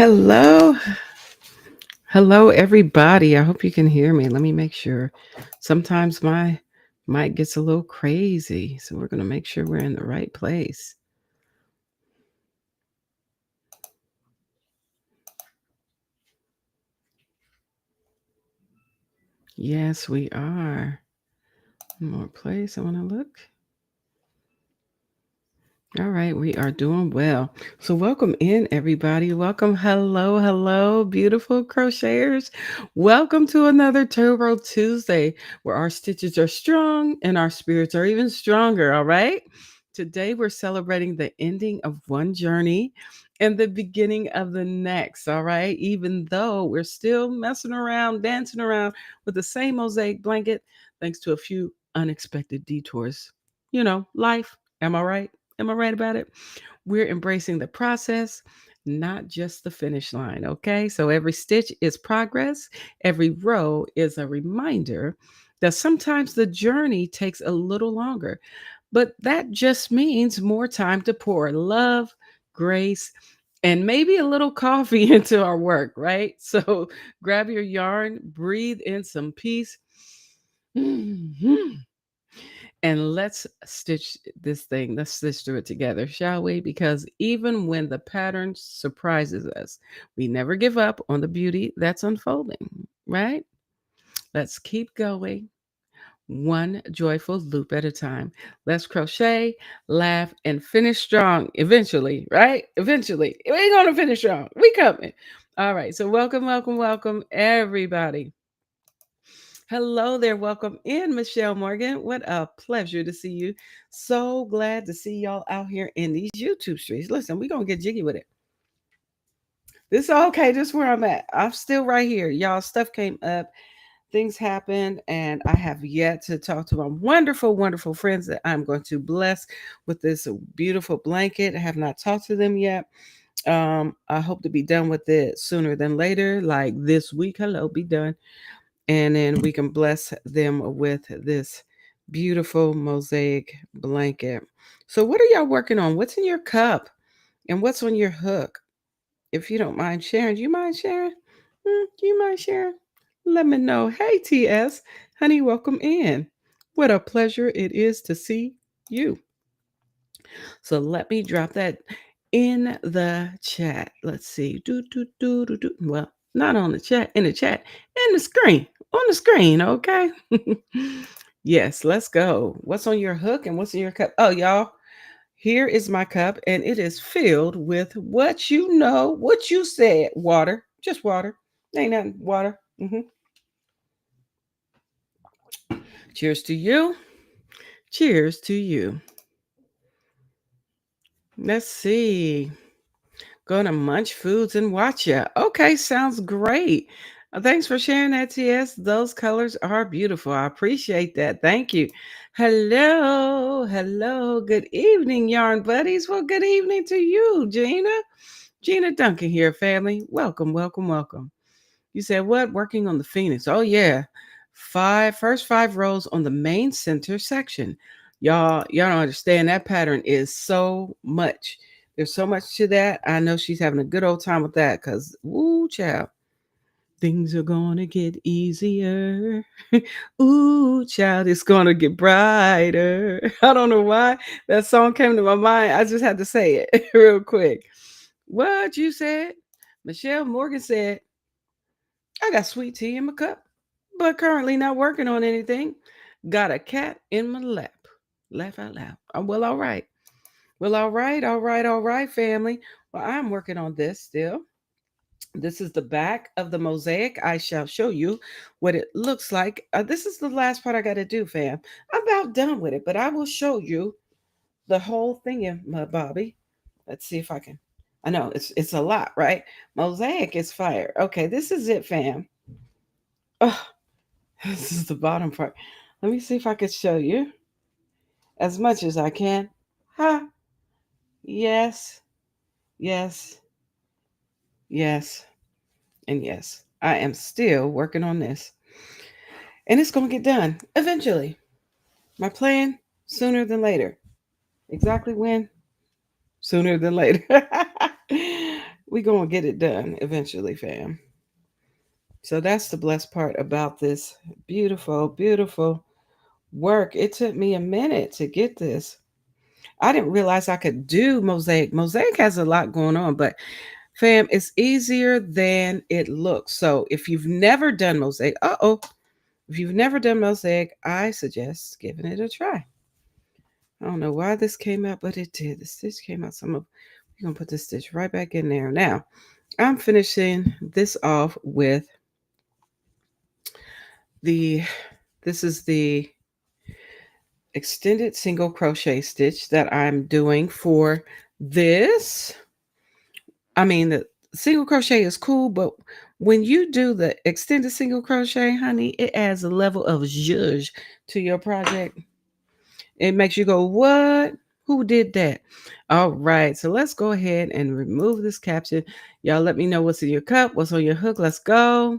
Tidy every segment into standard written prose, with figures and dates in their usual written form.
Hello. Hello, everybody. I hope you can hear me. Let me make sure. Sometimes my mic gets a little crazy. So we're going to make sure we're in the right place. Yes, we are. One more place. I want to look. All right, we are doing well. So, welcome in, everybody. Welcome. Hello, beautiful crocheters. Welcome to another Turbo Tuesday where our stitches are strong and our spirits are even stronger. All right. Today, we're celebrating the ending of one journey and the beginning of the next. All right. Even though we're still messing around, dancing around with the same mosaic blanket, thanks to a few unexpected detours. Life. Am I right? Am I right about it? We're embracing the process, not just the finish line. Okay. So every stitch is progress, every row is a reminder that sometimes the journey takes a little longer, but that just means more time to pour love, grace, and maybe a little coffee into our work, right? So grab your yarn, breathe in some peace. Mhm. And let's stitch this thing. Let's stitch through it together, shall we? Because even when the pattern surprises us, we never give up on the beauty that's unfolding, right? Let's keep going, one joyful loop at a time. Let's crochet, laugh, and finish strong eventually, right? Eventually. We're going to finish strong. We coming. All right. So welcome, everybody. Hello there. Welcome in, Michelle Morgan. What a pleasure to see you. So glad to see y'all out here in these YouTube streets. Listen, we're going to get jiggy with it. This is okay. This is where I'm at. I'm still right here. Y'all, stuff came up, things happened, and I have yet to talk to my wonderful, wonderful friends that I'm going to bless with this beautiful blanket. I have not talked to them yet. I hope to be done with it sooner than later, like this week. Hello, be done. And then we can bless them with this beautiful mosaic blanket. So, what are y'all working on? What's in your cup? And what's on your hook? If you don't mind sharing, do you mind sharing? Do you mind sharing? Let me know. Hey, TS, honey, welcome in. What a pleasure it is to see you. So, let me drop that in the chat. Let's see. Do. Well, not on the chat, in the screen, on the screen, okay? Yes, let's go. What's on your hook and what's in your cup? Oh, y'all, here is my cup, and it is filled with what you said, water, just water. Ain't nothing, water. Cheers to you. Cheers to you. Let's see. Gonna munch foods and watch ya. Okay, sounds great. Thanks for sharing that, TS. Those colors are beautiful. I appreciate that. Thank you. Hello. Good evening, yarn buddies. Well, good evening to you, Gina. Gina Duncan here, family. Welcome. You said what? Working on the Phoenix. Oh yeah. First five rows on the main center section. Y'all don't understand that pattern is so much. There's so much to that. I know she's having a good old time with that because woo child. Things are gonna get easier. Ooh, child, it's gonna get brighter. I don't know why that song came to my mind. I just had to say it real quick. What you said? Michelle Morgan said, I got sweet tea in my cup, but currently not working on anything. Got a cat in my lap. Laugh out loud. Well, all right. Well, all right, family. Well, I'm working on this still. This is the back of the mosaic. I shall show you what it looks like. This is the last part I got to do, fam. I'm about done with it, but I will show you the whole thing in my Bobby. Let's see if I can. I know it's a lot, right? Mosaic is fire. Okay, this is it, fam. Oh, this is the bottom part. Let me see if I can show you as much as I can. Ha! Yes, yes, yes, and yes. I am still working on this. And it's going to get done eventually. My plan sooner than later. Exactly when? Sooner than later. We gonna get it done eventually, fam. So that's the blessed part about this beautiful, beautiful work. It took me a minute to get this. I didn't realize I could do mosaic. Mosaic has a lot going on, but fam, it's easier than it looks. So if you've never done mosaic, if you've never done mosaic, I suggest giving it a try. I don't know why this came out, but it did. The stitch came out. We're gonna put the stitch right back in there. Now, I'm finishing this off with the, this is the extended single crochet stitch that I'm doing for this. I mean, the single crochet is cool, but when you do the extended single crochet, honey, it adds a level of zhuzh to your project. It makes you go, what? Who did that? All right, so let's go ahead and remove this caption. Y'all let me know what's in your cup, what's on your hook. Let's go.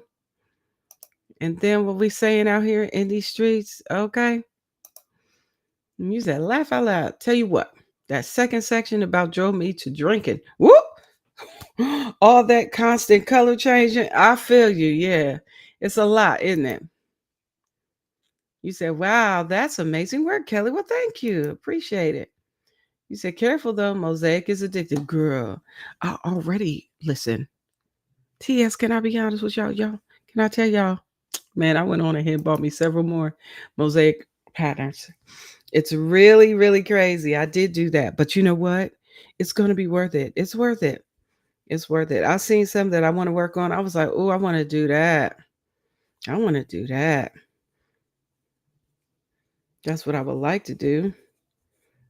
And then what we saying out here in these streets, okay? You said laugh out loud. Tell you what, that second section about drove me to drinking. Whoop! All that constant color changing. I feel you. Yeah. It's a lot, isn't it? You said, wow, that's amazing work, Kelly. Well, thank you. Appreciate it. You said, careful though, mosaic is addictive. Girl, I already, listen. TS, can I be honest with y'all? Y'all, can I tell y'all? Man, I went on ahead and bought me several more mosaic patterns. It's really, really crazy. I did do that. But you know what? It's going to be worth it. It's worth it. It's worth it. I seen some that I want to work on. I was like, oh, I want to do that. I want to do that. That's what I would like to do.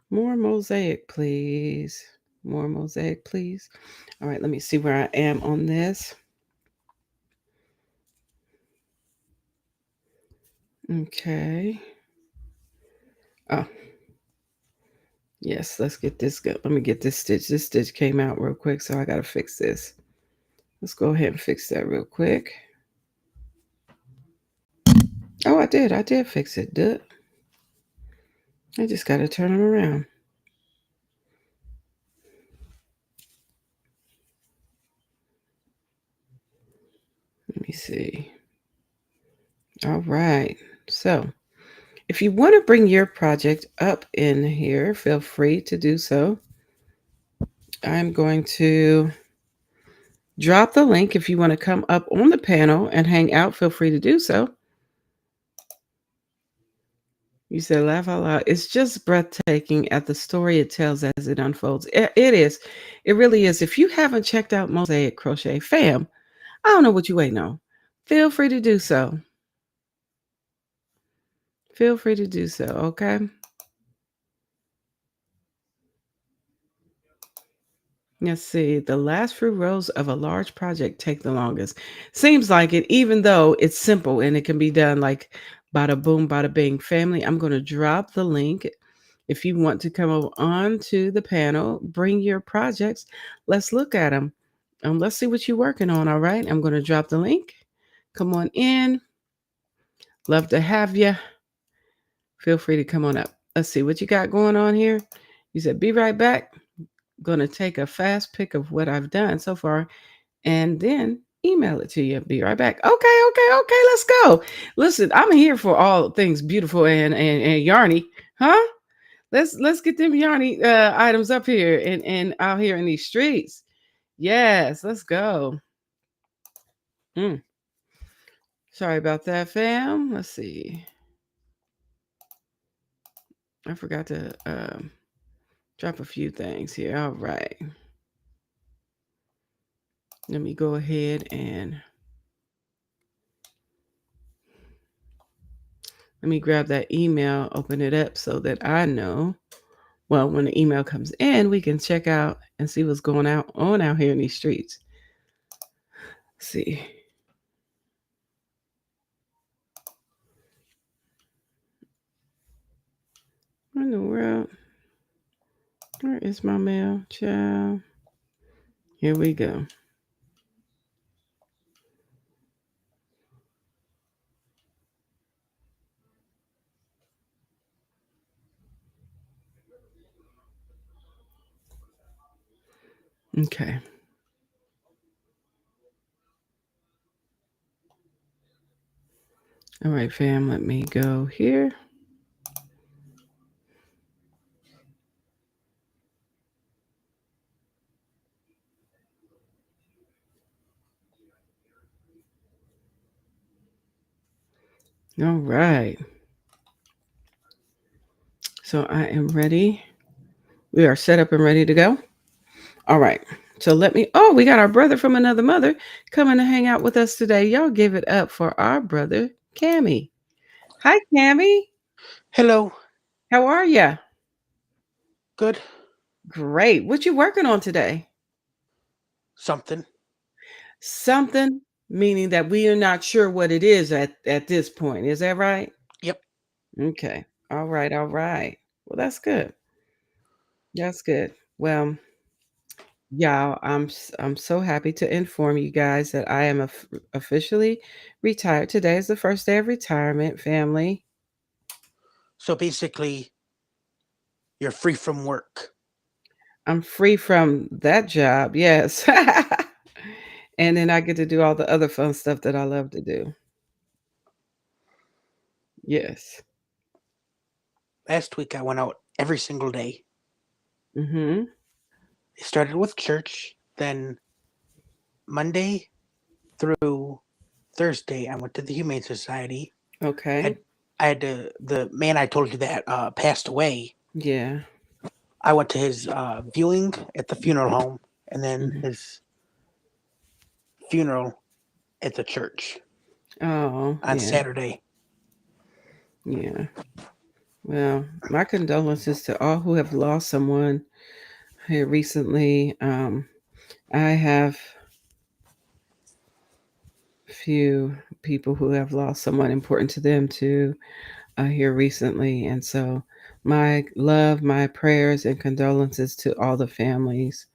More mosaic, please. More mosaic, please. All right, let me see where I am on this. Okay. Oh, yes, let's get this go. Let me get this stitch. This stitch came out real quick, so I got to fix this. Let's go ahead and fix that real quick. Oh, I did. I did fix it. Duh. I just got to turn it around. Let me see. All right. So, if you want to bring your project up in here, feel free to do so. I'm going to drop the link. If you want to come up on the panel and hang out, feel free to do so. You said laugh out loud. It's just breathtaking at the story it tells as it unfolds. It is. It really is. If you haven't checked out Mosaic Crochet, fam, I don't know what you waiting on. Feel free to do so. Feel free to do so, okay? Let's see. The last few rows of a large project take the longest. Seems like it, even though it's simple and it can be done like bada boom, bada bing. Family, I'm going to drop the link. If you want to come on to the panel, bring your projects. Let's look at them. Let's see what you're working on. All right. I'm going to drop the link. Come on in. Love to have you. Feel free to come on up. Let's see what you got going on here. You said, be right back. Going to take a fast pick of what I've done so far and then email it to you. Be right back. Okay. Let's go. Listen, I'm here for all things beautiful and yarny. Huh? Let's get them yarny items up here and out here in these streets. Yes, let's go. Mm. Sorry about that, fam. Let's see. I forgot to drop a few things here. All right. Let me go ahead and let me grab that email, open it up so that I know. Well, when the email comes in, we can check out and see what's going on out here in these streets. Let's see. What in the world? Where is my mail, child? Here we go. Okay. All right, fam, let me go here. All right. So I am ready. We are set up and ready to go. All right. So we got our brother from another mother coming to hang out with us today. Y'all give it up for our brother, Cammy. Hi, Cammy. Hello. How are ya? Good. Great. What you working on today? Something. Something, meaning that we are not sure what it is at this point. Is that right? Yep. Okay. All right. All right. Well, that's good. That's good. Well, y'all, I'm so happy to inform you guys that I am officially retired. Today is the first day of retirement, family. So basically, you're free from work. I'm free from that job, yes. And then I get to do all the other fun stuff that I love to do. Yes. Last week, I went out every single day. Mhm. I started with church. Then Monday through Thursday, I went to the Humane Society. I, Okay. I had the man I told you that passed away. Yeah. I went to his viewing at the funeral home, and then Mhm. his funeral at the church Oh, on yeah. Saturday. Yeah. Well, my condolences to all who have lost someone here recently. I have few people who have lost someone important to them too here recently, and so my love, my prayers, and condolences to all the families.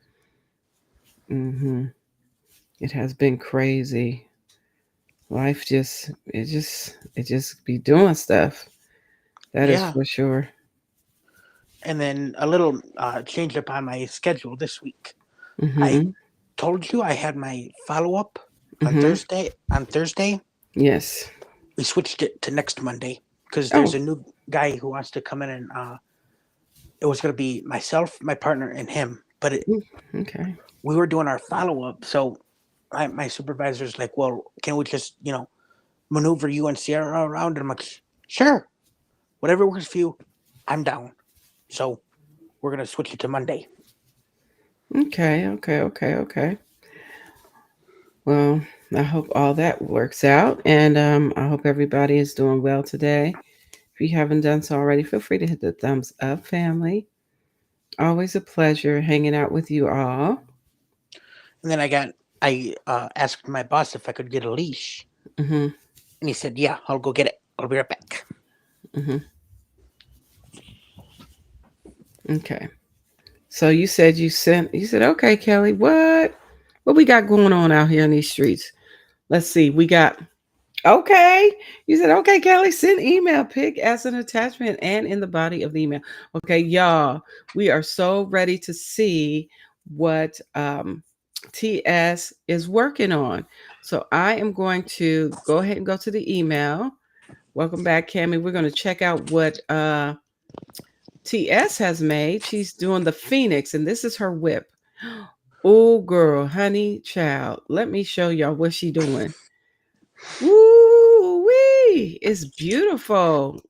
It has been crazy. Life just be doing stuff. That is Yeah, for sure. and then a little change up on my schedule this week. I Mhm. told you I had my follow up on Mhm. Thursday. On Thursday, Yes. we switched it to next Monday because there's Oh. a new guy who wants to come in, and it was going to be myself, my partner, and him. But Mm, okay. we were doing our follow up, so my supervisor's like, "Well, can we just maneuver you and Sierra around?" And I'm like, "Sure, whatever works for you, I'm down." So we're gonna switch it to Monday. Okay. Okay. Okay. Okay. Well, I hope all that works out, and I hope everybody is doing well today. If you haven't done so already, feel free to hit the thumbs up, family. Always a pleasure hanging out with you all. And then I asked my boss if I could get a leash, Hmm. and he said, "Yeah, I'll go get it. I'll be right back." Hmm. Okay. So you said, okay, Kelly, what we got going on out here in these streets? Let's see. We got okay. You said, okay, Kelly, send email pic as an attachment and in the body of the email. Okay, y'all, we are so ready to see what TS is working on. So I am going to go ahead and go to the email. Welcome back, Cami. We're going to check out what TS has made. She's doing the Phoenix, and this is her whip. Oh, girl, honey, child. Let me show y'all what she doing. Woo wee! It's beautiful.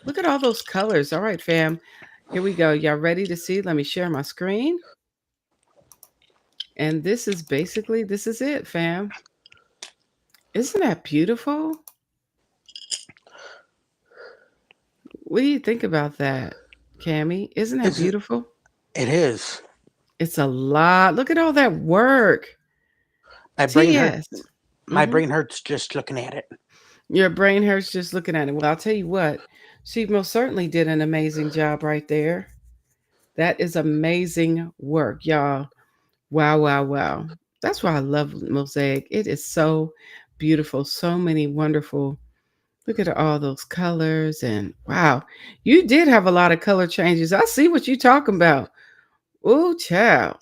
Look at all those colors. All right, fam. Here we go. Y'all ready to see? Let me share my screen. And this is it, fam. Isn't that beautiful? What do you think about that, Cammy? Isn't that It's beautiful? it is. It's a lot. Look at all that work. My brain hurt. TS. My Hmm. brain hurts just looking at it. Your brain hurts just looking at it. Well, I'll tell you what, she most certainly did an amazing job right there. That is amazing work, y'all. Wow, wow, wow. That's why I love mosaic. It is so beautiful. So many wonderful. Look at all those colors and wow. You did have a lot of color changes. I see what you're talking about. Ooh, child.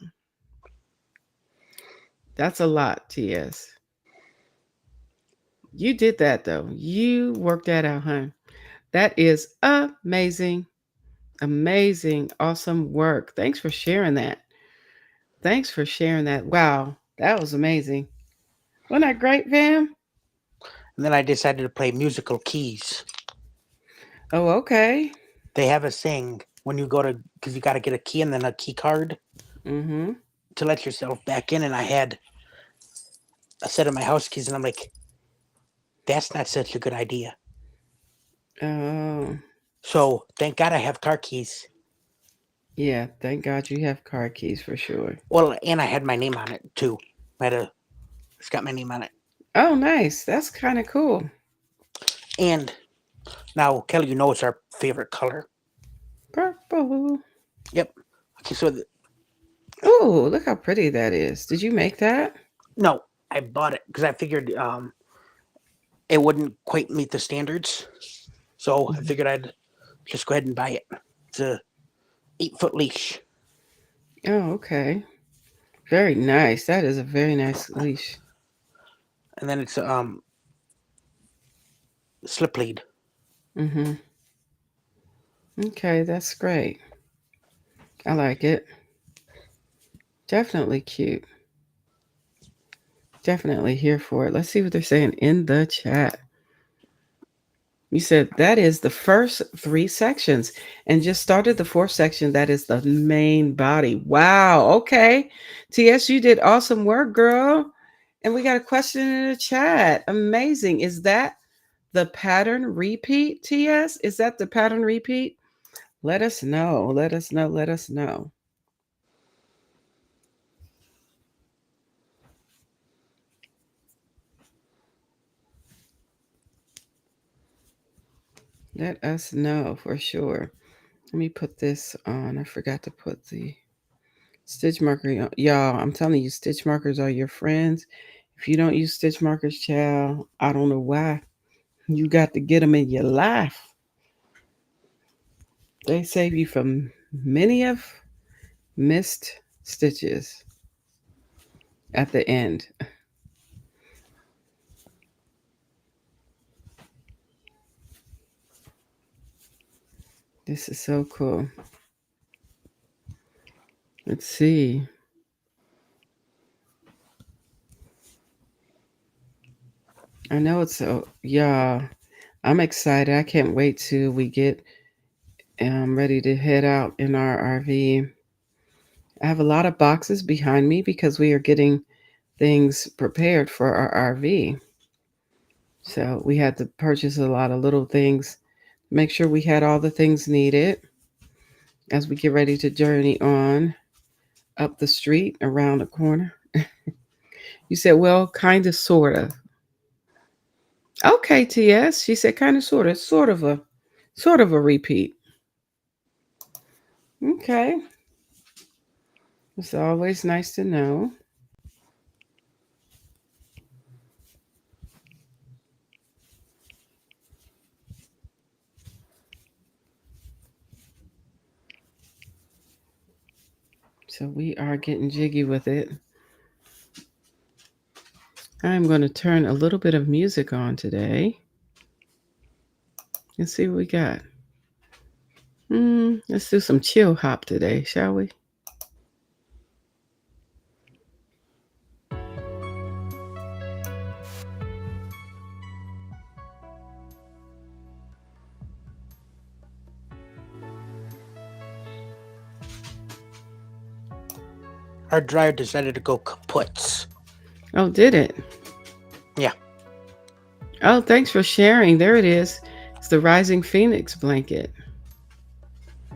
That's a lot, TS. You did that though. You worked that out, huh? That is amazing. Amazing. Awesome work. Thanks for sharing that. Thanks for sharing that. Wow. That was amazing. Wasn't that great, Vam? And then I decided to play musical keys. Oh, okay. They have a saying when you go to, because you got to get a key and then a key card Mm-hmm. to let yourself back in. And I had a set of my house keys, and I'm like, that's not such a good idea. Oh, So thank God I have car keys. yeah. Thank God you have car keys for sure. Well, and I had my name on it too. I had a, it's got my name on it. Oh, nice. That's kind of cool. And now, Kelly, you know it's our favorite color. Purple. Yep. Okay, so Oh, look how pretty that is. Did you make that? no, I bought it because I figured it wouldn't quite meet the standards. So I Mhm. figured I'd just go ahead and buy it. It's a 8 foot leash, Oh, okay. Very nice. That is a very nice leash. and then it's slip lead. Mm-hmm. Okay, that's great. I like it. Definitely cute. Definitely here for it. Let's see what they're saying in the chat. You said that is the first three sections and just started the fourth section. That is the main body. Wow. Okay. TS, you did awesome work, girl. And we got a question in the chat. Amazing. Is that the pattern repeat, TS? Is that the pattern repeat? Let us know. Let us know. Let us know. Let us know for sure. Let me put this on. I forgot to put the stitch marker. Y'all, I'm telling you, stitch markers are your friends. If you don't use stitch markers, child, I don't know why. You got to get them in your life. They save you from many of missed stitches at the end. This is so cool. Let's see. I know it's so, yeah. I'm excited. I can't wait till we get ready to head out in our RV. I have a lot of boxes behind me because we are getting things prepared for our RV. So we had to purchase a lot of little things, make sure we had all the things needed as we get ready to journey on up the street around the corner. You said, well, kind of, sort of. Okay, TS. She said, kind of, sort of a repeat. Okay. It's always nice to know. So we are getting jiggy with it. I'm going to turn a little bit of music on today and see what we got. Let's do some chill hop today, shall we? Our dryer decided to go kaputs. Oh, did it? Yeah. Oh, thanks for sharing. There it is. It's the Rising Phoenix blanket.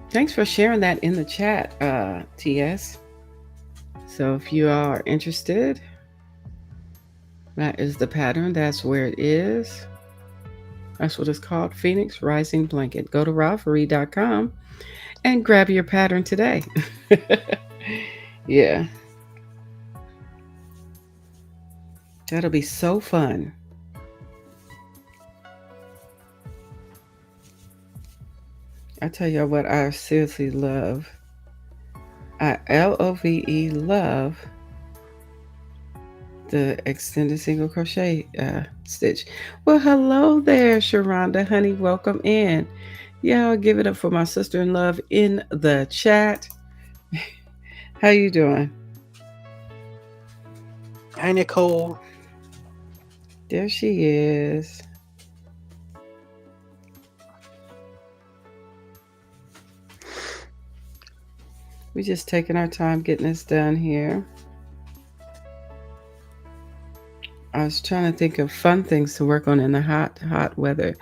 Thanks for sharing that in the chat, TS. So if you are interested, that is the pattern. That's where it is. That's what it's called, Phoenix Rising Blanket. Go to Ravelry.com and grab your pattern today. Yeah, that'll be so fun. I tell you what, I seriously love. I love the extended single crochet stitch. Well, hello there, Sharonda, honey. Welcome in. Yeah, I'll give it up for my sister in love in the chat. How you doing? Hi, Nicole. There she is. We just taking our time getting this done here. I was trying to think of fun things to work on in the hot weather.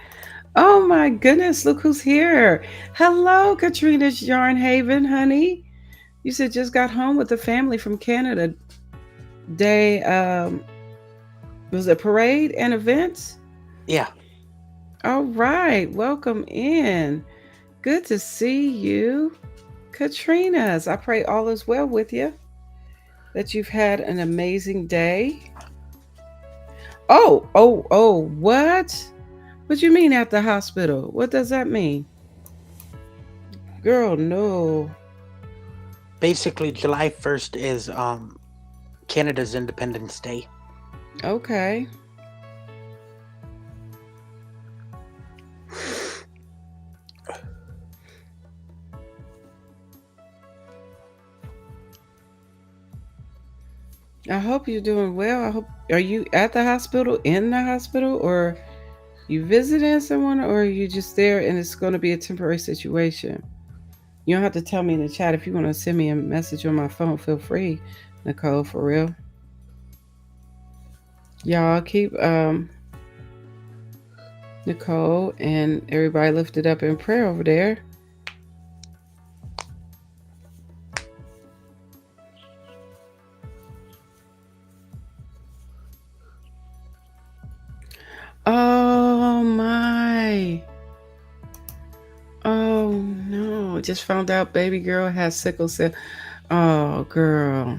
Oh my goodness, look who's here. Hello, Katrina's Yarn Haven, honey. You said just got home with the family from Canada. Day was it parade and events? Yeah. All right, welcome in. Good to see you. Katrina's. I pray all is well with you. That you've had an amazing day. Oh, what? What you mean at the hospital? What does that mean? Girl, no. Basically, July 1st is Canada's Independence Day. Okay. I hope you're doing well. I hope are you at the hospital, in the hospital, or you visiting someone, or are you just there and it's going to be a temporary situation? You don't have to tell me in the chat. If you want to send me a message on my phone, feel free, Nicole, for real. Y'all keep Nicole and everybody lifted up in prayer over there. Oh my. Oh no. Just found out baby girl has sickle cell. Oh girl.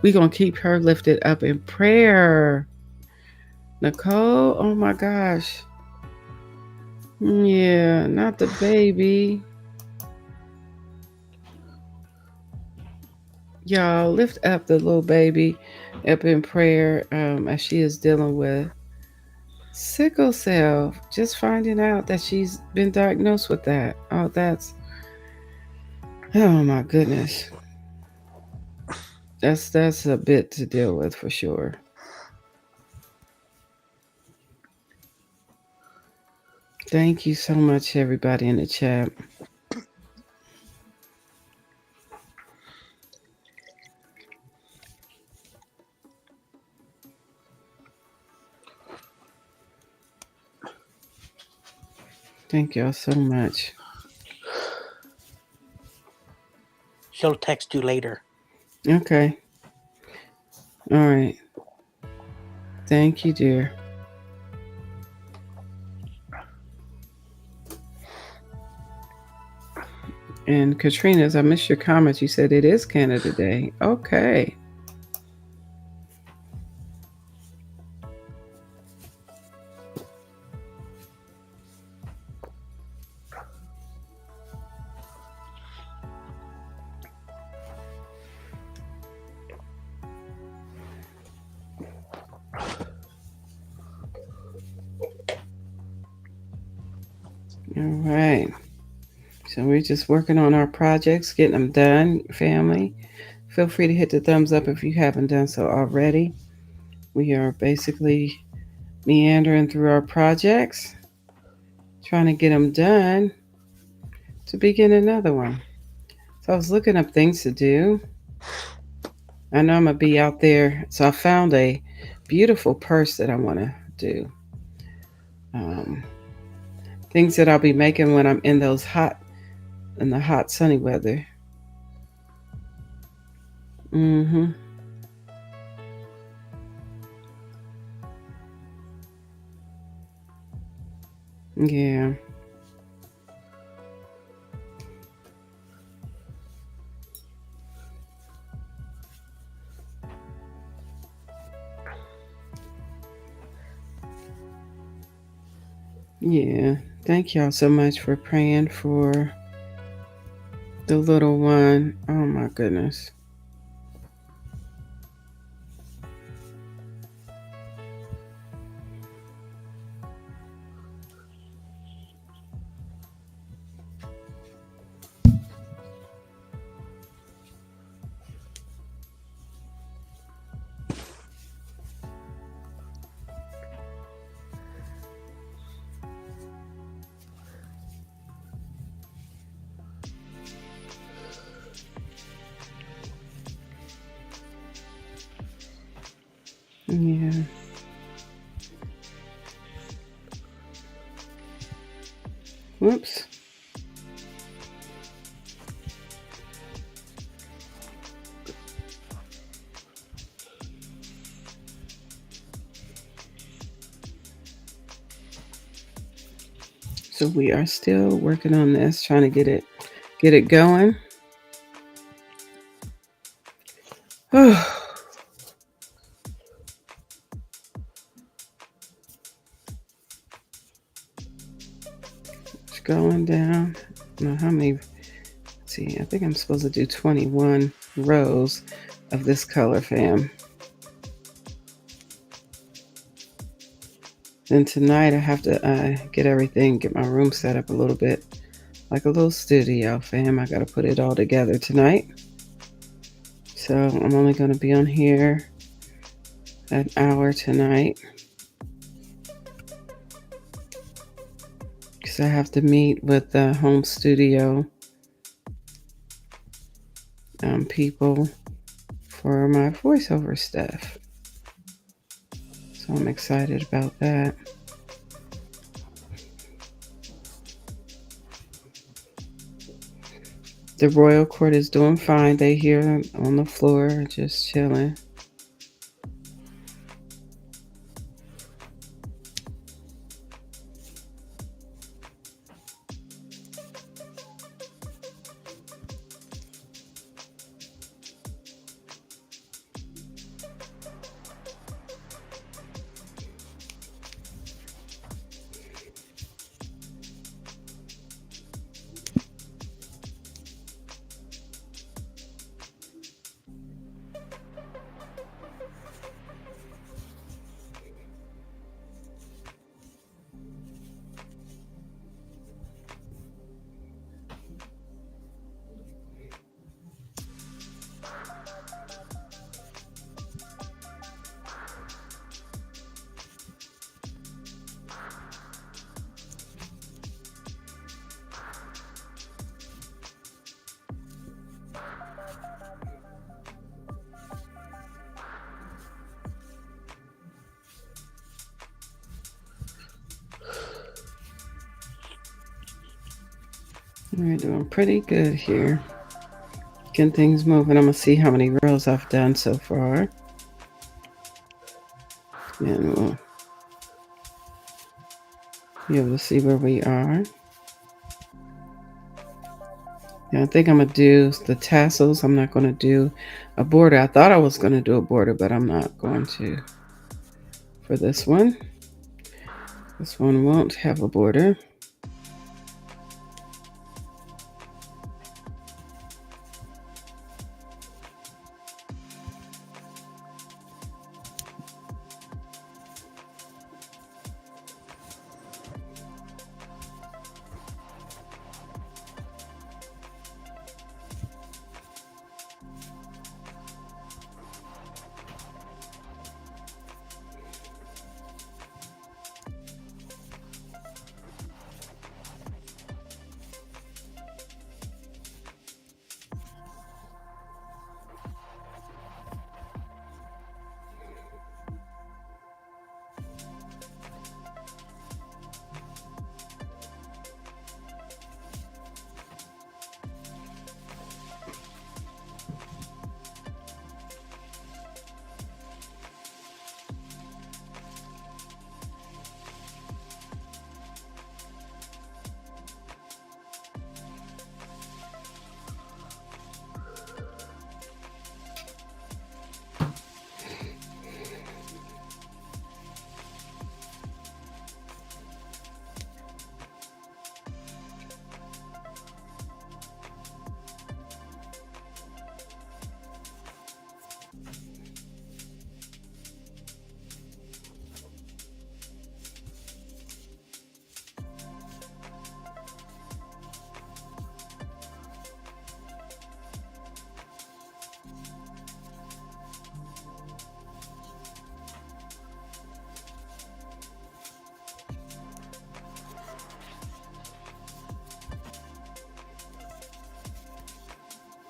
We gonna keep her lifted up in prayer. Nicole, oh my gosh. Yeah, not the baby. Y'all lift up the little baby up in prayer as she is dealing with sickle cell. Just finding out that she's been diagnosed with that. Oh, oh my goodness. That's a bit to deal with for sure. Thank you so much, everybody in the chat. Thank y'all so much. She'll text you later. Okay. All right. Thank you, dear. And Katrina's, I missed your comments. You said it is Canada Day. Okay. All right. So we're just working on our projects, getting them done, family. Feel free to hit the thumbs up if you haven't done so already. We are basically meandering through our projects, trying to get them done to begin another one. So I was looking up things to do. I know I'm going to be out there. So I found a beautiful purse that I want to do. Um, things that I'll be making when I'm in the hot sunny weather. Mm-hmm. Yeah. Yeah. Thank y'all so much for praying for the little one. Oh my goodness. Yeah. Whoops. So we are still working on this, trying to get it going. Oh, it's going down. I don't know how many. Let's see, I think I'm supposed to do 21 rows of this color, fam. Then tonight I have to get everything, get my room set up a little bit, like a little studio, fam. I got to put it all together tonight. So I'm only going to be on here an hour tonight because I have to meet with the home studio people for my voiceover stuff. So I'm excited about that. The Royal Court is doing fine. They here on the floor just chilling. We're doing pretty good here. Getting things moving. I'm going to see how many rows I've done so far. And we'll be able to see where we are. Yeah, I think I'm going to do the tassels. I'm not going to do a border. I thought I was going to do a border, but I'm not going to for this one. This one won't have a border.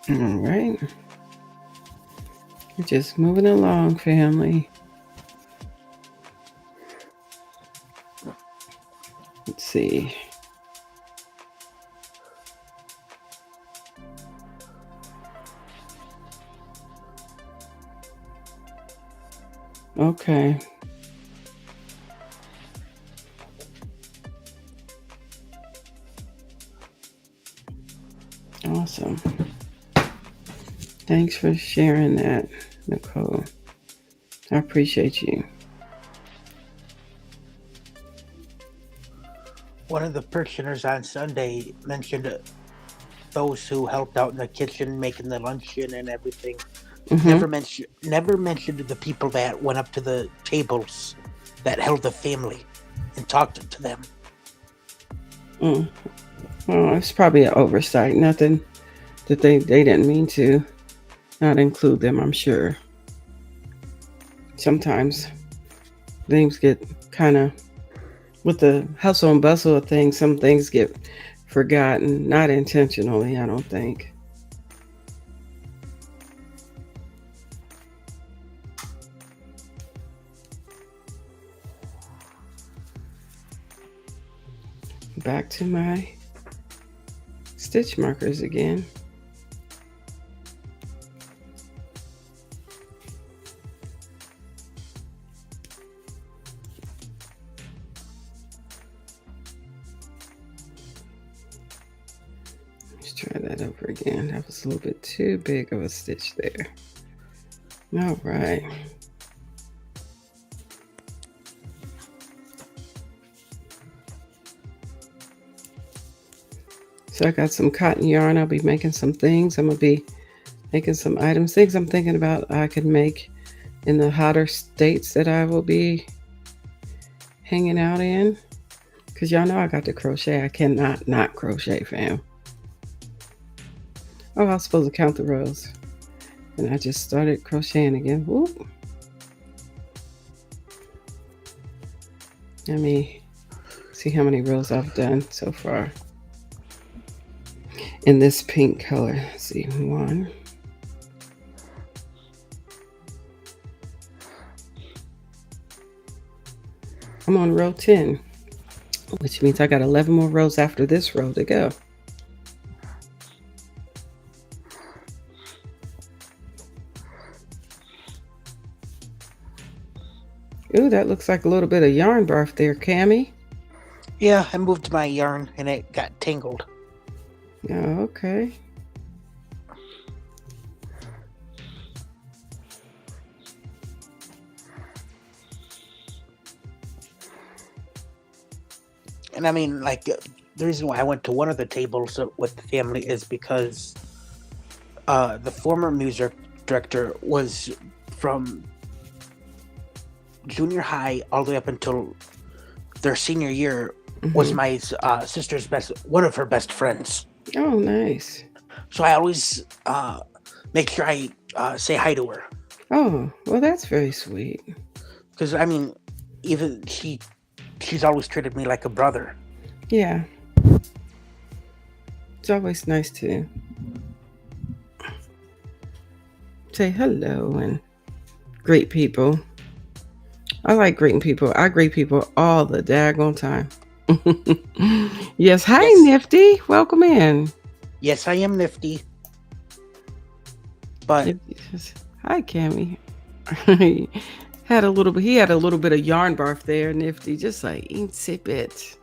All right. We're just moving along, family. see. Okay. Awesome. Thanks for sharing that, Nicole. I appreciate you. One of the parishioners on Sunday mentioned those who helped out in the kitchen making the luncheon and everything. Mm-hmm. Never mentioned the people that went up to the tables that held the family and talked to them. Well, it's probably an oversight. Nothing that they didn't mean to not include them, I'm sure. Sometimes things get kind of, with the hustle and bustle of things, some things get forgotten, not intentionally, I don't think. Back to my stitch markers again. Let's try that over again. That was a little bit too big of a stitch there. All right. So I got some cotton yarn. I'll be making some things. I'm going to be making some items, things I'm thinking about I could make in the hotter states that I will be hanging out in. Because y'all know I got to crochet. I cannot not crochet, fam. Oh, I was supposed to count the rows. And I just started crocheting again. Whoop. Let me see how many rows I've done so far. In this pink color. Let's see, 1. I'm on row 10, which means I got 11 more rows after this row to go. Ooh, that looks like a little bit of yarn barf there, Cammie. Yeah, I moved my yarn and it got tangled. Oh, okay. And I mean, like, the reason why I went to one of the tables with the family is because the former music director was from junior high all the way up until their senior year, was my sister's one of her best friends. Oh, nice. So I always make sure I say hi to her. Oh, well, that's very sweet. Because, I mean, even she's always treated me like a brother. Yeah. It's always nice to say hello and greet people. I like greeting people. I greet people all the daggone time. Yes. Hi, Yes. Nifty. Welcome in. Yes, I am nifty. But hi, Cammie. He had a little bit of yarn barf there, Nifty, just like eensy bit.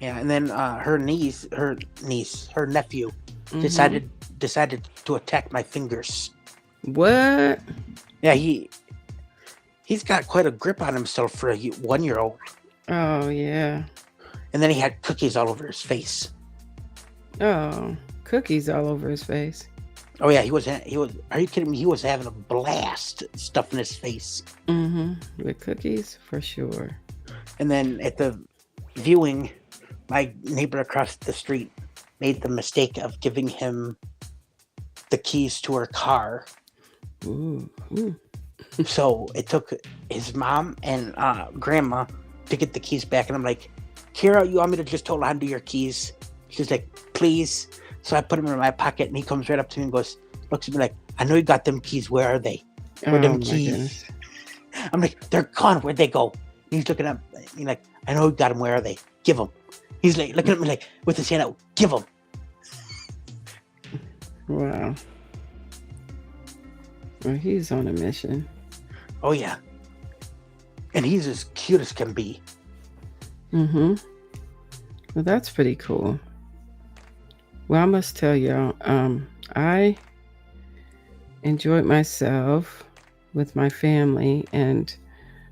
yeah, and then her nephew decided to attack my fingers. What? Yeah, he's got quite a grip on himself for a 1-year-old. Oh yeah. And then he had cookies all over his face. Oh, cookies all over his face. Oh yeah, he was. Are you kidding me? He was having a blast stuffing his face. With cookies for sure. And then at the viewing, my neighbor across the street made the mistake of giving him the keys to her car. Ooh. So it took his mom and grandma to get the keys back, and I'm like, Kira, you want me to just hold on to your keys? She's like, please. So I put them in my pocket, and he comes right up to me and looks at me like, I know you got them keys. Where are they? Where them keys? Goodness. I'm like, they're gone. Where'd they go? And he's looking up. He's like, I know you got them. Where are they? Give them. He's like looking at me like with his hand out. Give him. Wow. Well, he's on a mission. Oh yeah. And he's as cute as can be. Mm-hmm. Well, that's pretty cool. Well, I must tell y'all, I enjoyed myself with my family and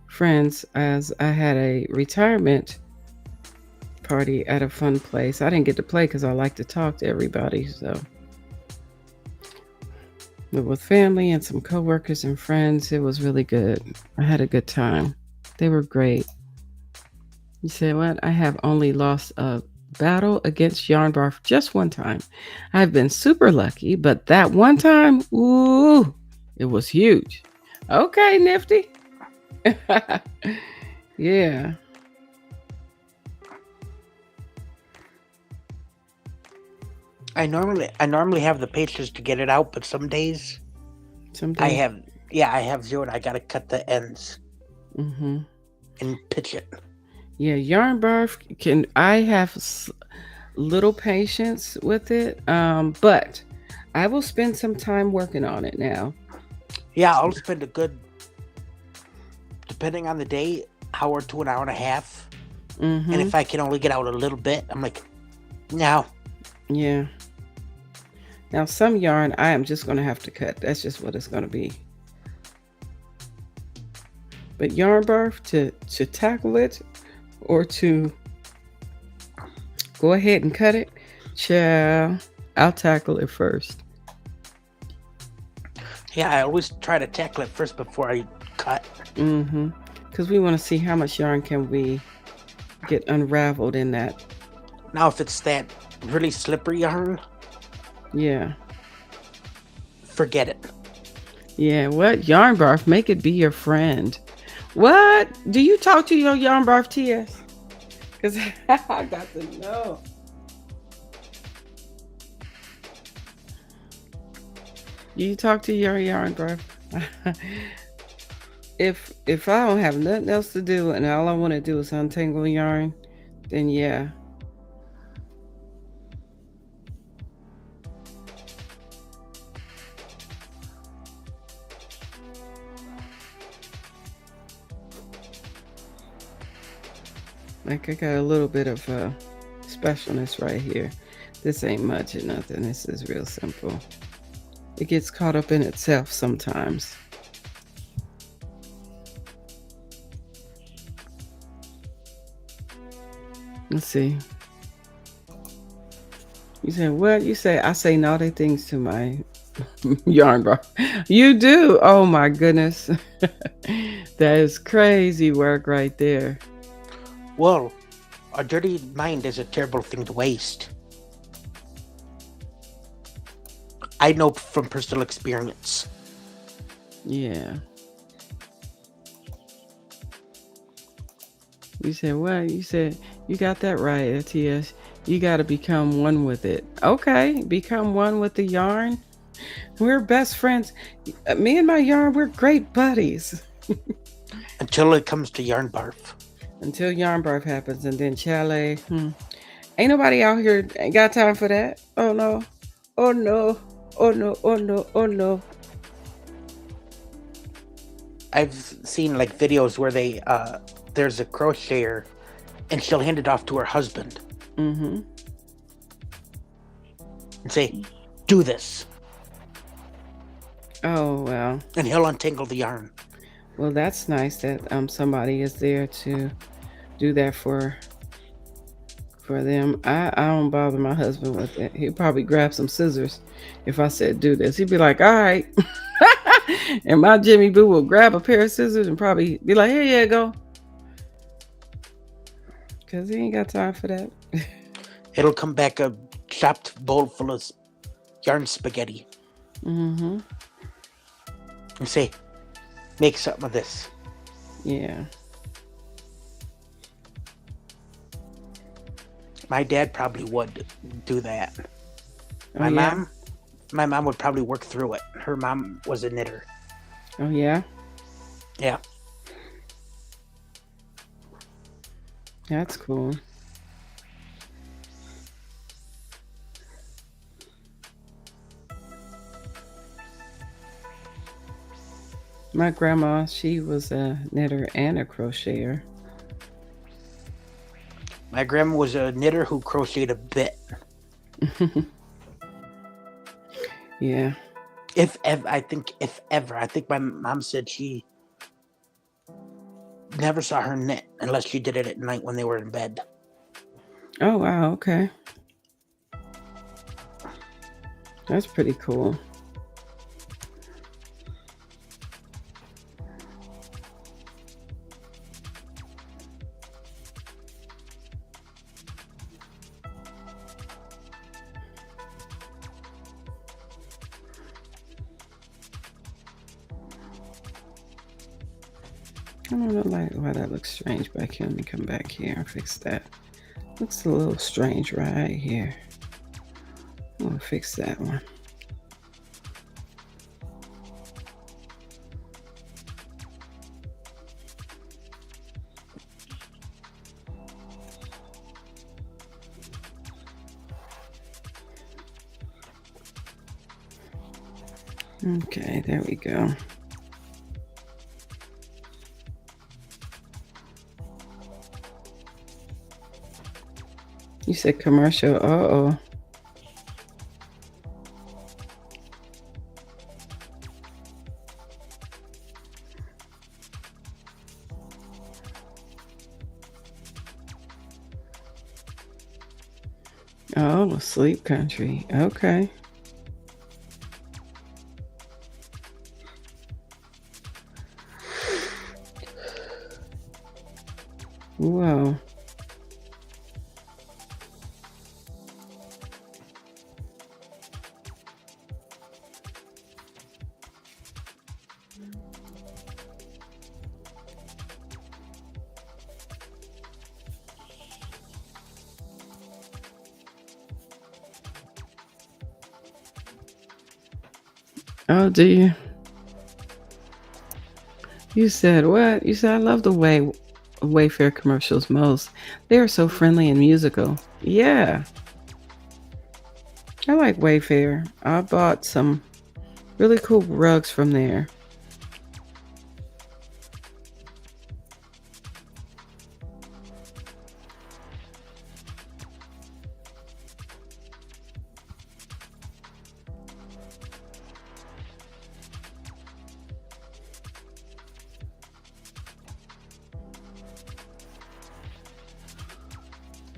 friends as I had a retirement party at a fun place. I didn't get to play because I like to talk to everybody. So, but with family and some coworkers and friends, it was really good. I had a good time. They were great. You say what? I have only lost a battle against Yarn Barf just one time. I've been super lucky, but that one time, ooh, it was huge. Okay, Nifty. Yeah. I normally have the patience to get it out, but some days I Someday. have zero. And I gotta cut the ends Mm-hmm. and pitch it. Yeah, Yarn Barf can. I have little patience with it, but I will spend some time working on it now. Yeah, I'll spend a good, depending on the day, hour to an hour and a half. And Mm-hmm. if I can only get out a little bit, I'm like, no. Yeah. Now, some yarn I am just going to have to cut. That's just what it's going to be. But Yarn Barf, to tackle it or to go ahead and cut it, child, I'll tackle it first. Yeah, I always try to tackle it first before I cut. Mm-hmm. Because we want to see how much yarn can we get unraveled in that. Now, if it's that really slippery yarn, Yeah. forget it. Yeah. What? Yarn Barf, make it be your friend. What? Do you talk to your Yarn Barf TS? Because I got to know. Do you talk to your Yarn Barf? If I don't have nothing else to do and all I want to do is untangle yarn, then yeah. Like I got a little bit of specialness right here. This ain't much or nothing. This is real simple. It gets caught up in itself sometimes. Let's see. You say what? You say I say naughty things to my yarn bar. You do. Oh my goodness. That is crazy work right there. Well, a dirty mind is a terrible thing to waste. I know from personal experience. Yeah. You said what? You said you got that right, ATS. You got to become one with it. Okay, become one with the yarn. We're best friends. Me and my yarn, we're great buddies. Until it comes to yarn barf. Until yarn barf happens, and then chalet. Ain't nobody out here ain't got time for that. Oh no. Oh no. Oh no. Oh no. Oh no. I've seen like videos where there's a crocheter and she'll hand it off to her husband Mm-hmm. and say, do this. Oh well. And he'll untangle the yarn. Well, that's nice that somebody is there to do that for them. I don't bother my husband with it. He'd probably grab some scissors if I said do this. He'd be like, all right. And my Jimmy Boo will grab a pair of scissors and probably be like, here you go. Because he ain't got time for that. It'll come back a chopped bowl full of yarn spaghetti. Mm-hmm. And say, make something of this. Yeah. My dad probably would do that. Oh, yeah? My mom would probably work through it. Her mom was a knitter. Oh, yeah? Yeah. That's cool. My grandma, she was a knitter and a crocheter. My grandma was a knitter who crocheted a bit. Yeah. If ever, I think if ever, I think my mom said she never saw her knit unless she did it at night when they were in bed. Oh, wow. Okay. That's pretty cool. I don't know why that looks strange back here. Let me come back here and fix that. Looks a little strange right here. I'm gonna fix that one. Okay, there we go. You said commercial. Uh-oh. Oh, sleep country. Okay. Whoa. Oh, do you? You said what? You said I love the way Wayfair commercials most. They are so friendly and musical. Yeah, I like Wayfair. I bought some really cool rugs from there.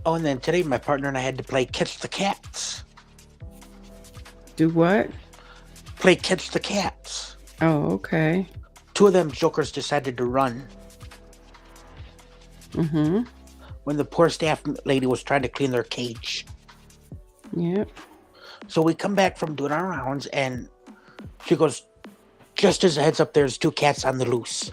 Oh, and then today my partner and I had to play catch the cats. Do what? Play catch the cats. Oh, okay. Two of them jokers decided to run Mm-hmm. when the poor staff lady was trying to clean their cage. Yep. So we come back from doing our rounds, and she goes, just as a heads up, there's two cats on the loose.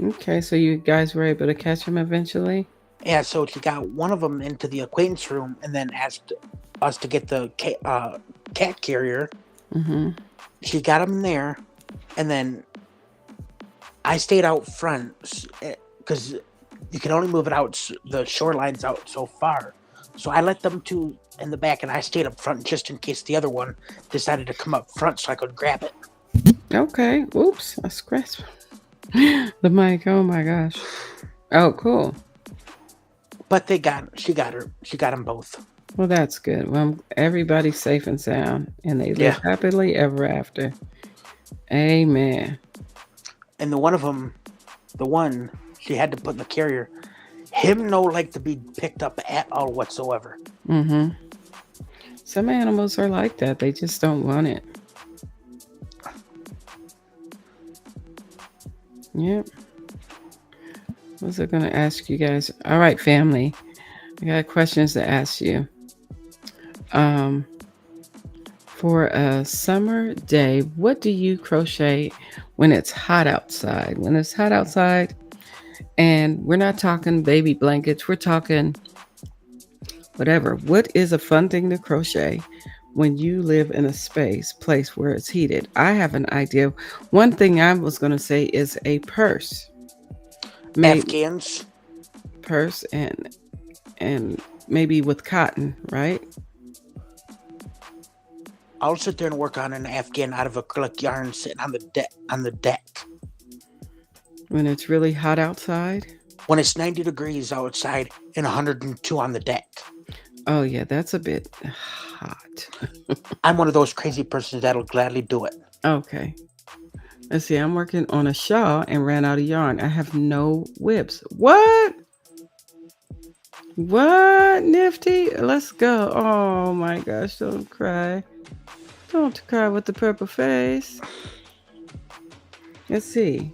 Okay, so you guys were able to catch them eventually? Yeah, so she got one of them into the acquaintance room and then asked us to get the cat carrier. Mm-hmm. She got him there, and then I stayed out front because you can only move it out, the shoreline's out so far. So I let them two in the back, and I stayed up front just in case the other one decided to come up front so I could grab it. Okay. Oops, I scratched the mic. Oh my gosh. Oh, cool. But she got them both. Well, that's good. Well, everybody's safe and sound, and they live Yeah. happily ever after. Amen. And the one of them, the one she had to put in the carrier, him no like to be picked up at all whatsoever. Mm-hmm. Some animals are like that. They just don't want it. Yep. What was I going to ask you guys? All right, family. I got questions to ask you. Um, for a summer day, what do you crochet when it's hot outside? When it's hot outside, and we're not talking baby blankets, we're talking whatever. What is a fun thing to crochet when you live in a place where it's heated? I have an idea. One thing I was going to say is a purse. Maybe Afghans. purse and maybe with cotton, right? I'll sit there and work on an Afghan out of acrylic yarn sitting on the deck. When it's really hot outside? When it's 90 degrees outside and 102 on the deck. Oh, yeah, that's a bit hot. I'm one of those crazy persons that'll gladly do it. Okay. Let's see, I'm working on a shawl and ran out of yarn. I have no whips. What? What, Nifty? Let's go. Oh my gosh, don't cry. Don't cry with the purple face. Let's see.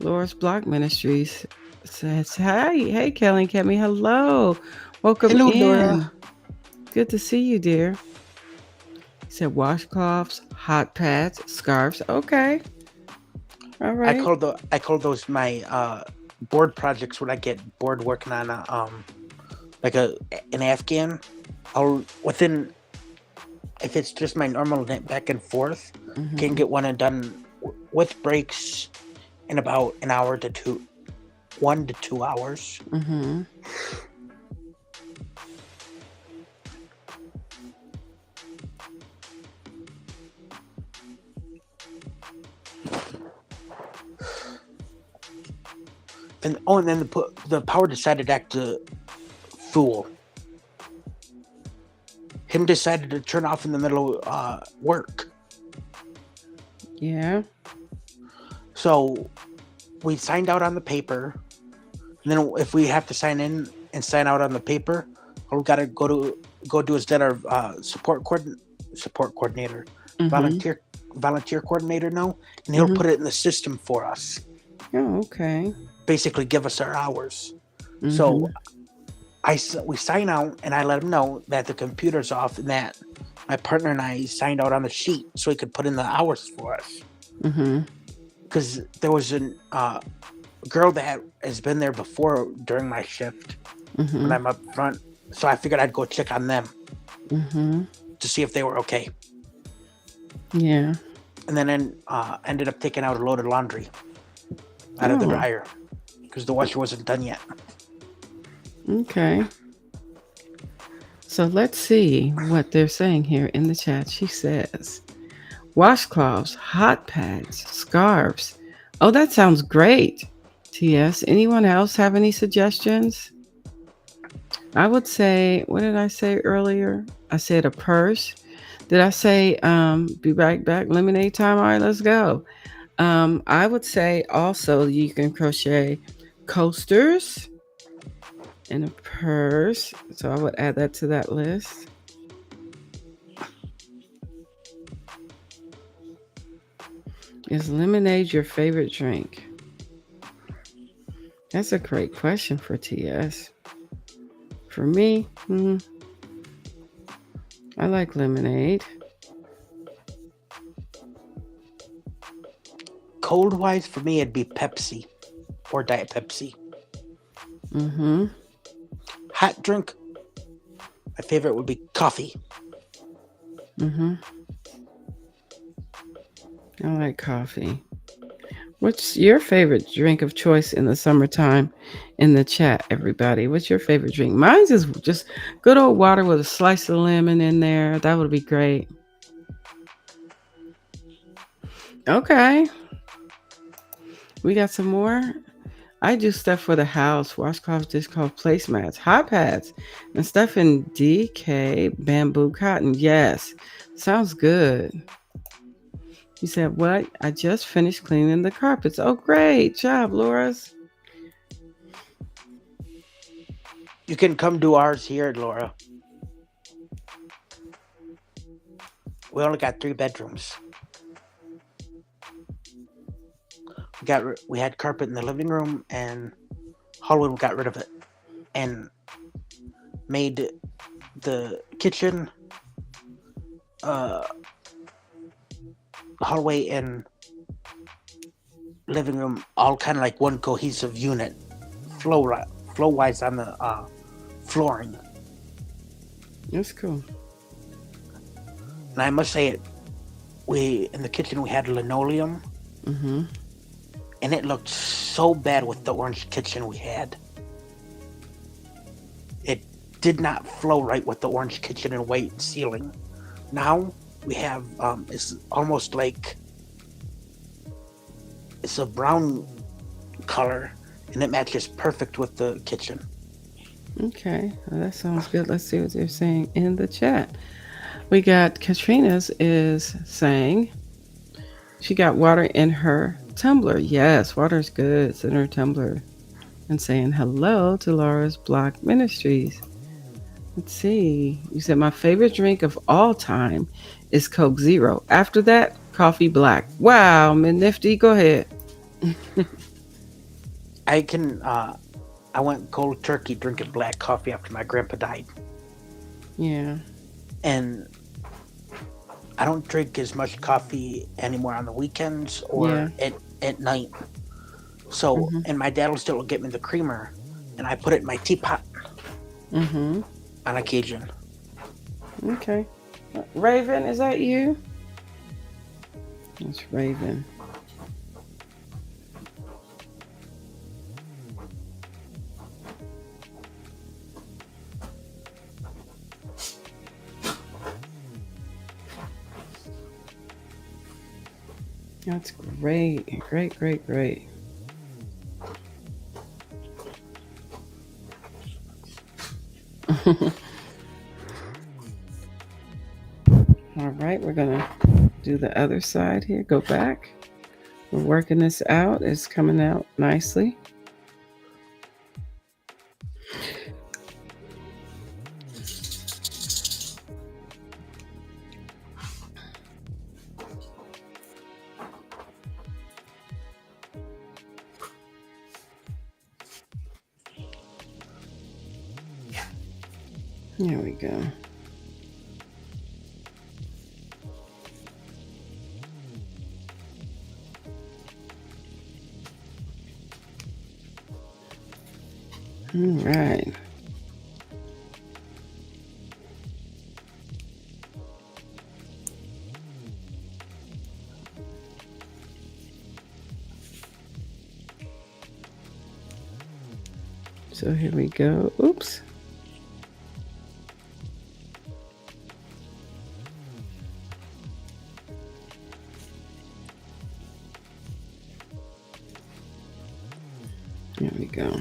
Laura's Block Ministries says, hi. Hey, Kelly and Kemi. Hello. Welcome Hello, in. Laura. Good to see you, dear. He said washcloths, hot pads, scarves. Okay. All right. I call those my board projects when I get bored working on like an Afghan. If it's just my normal knit back and forth, can get one and done with breaks in about 1 to 2 hours. Mm-hmm. And then the power decided to act a fool. Him decided to turn off in the middle of work. Yeah. So we signed out on the paper. And then if we have to sign in and sign out on the paper, all we gotta go do is let our support coordinator, volunteer coordinator know, and he'll put it in the system for us. Oh, okay. Basically give us our hours. So we sign out and I let him know that the computer's off and that my partner and I signed out on the sheet so he could put in the hours for us. Because there was a girl that has been there before during my shift when I'm up front. So I figured I'd go check on them to see if they were okay. Yeah. And then ended up taking out a load of laundry out of the dryer because the washer wasn't done yet. Okay. So let's see what they're saying here in the chat. She says, washcloths, hot pads, scarves. Oh, that sounds great. TS, anyone else have any suggestions? I would say, what did I say earlier? I said a purse. Did I say be right back, lemonade time? All right, let's go. I would say also you can crochet coasters and a purse. So I would add that to that list. Is lemonade your favorite drink? That's a great question for TS. For me, I like lemonade. Cold wise, for me, it'd be Pepsi or Diet Pepsi. Hot drink, my favorite would be coffee. I like coffee. What's your favorite drink of choice in the summertime in the chat, everybody? What's your favorite drink? Mine's is just good old water with a slice of lemon in there. That would be great. Okay. We got some more. I do stuff for the house. Washcloths, dishcloths, placemats, hot pads, and stuff in DK bamboo cotton. Yes. Sounds good. You said what? I just finished cleaning the carpets. Oh, great job, Laura's. You can come do ours here, Laura. We only got 3 bedrooms. We had carpet in the living room and hallway. We got rid of it and made the kitchen, hallway, and living room all kind of like one cohesive unit, flow wise on the flooring. That's cool. And I must say in the kitchen we had linoleum. And it looked so bad with the orange kitchen we had. It did not flow right with the orange kitchen and white ceiling. Now, we have it's almost like it's a brown color, and it matches perfect with the kitchen. Okay, well, that sounds good. Let's see what they're saying in the chat. We got Katrina's is saying she got water in her tumbler. Yes, water's good. It's in her tumbler. And saying hello to Laura's Block Ministries. Let's see. You said my favorite drink of all time is Coke Zero. After that, coffee black. Wow, Miss Nifty, go ahead. I can I went cold turkey drinking black coffee after my grandpa died, Yeah. and I don't drink as much coffee anymore on the weekends Yeah. or at night. So, Mhm. and my dad will still get me the creamer, and I put it in my teapot Mhm. on occasion. Okay. Raven, is that you? It's Raven. That's great. Great, great, great. All right, we're going to do the other side here. Go back. We're working this out. It's coming out nicely. There we go. All right. So here we go. Oops. There we go.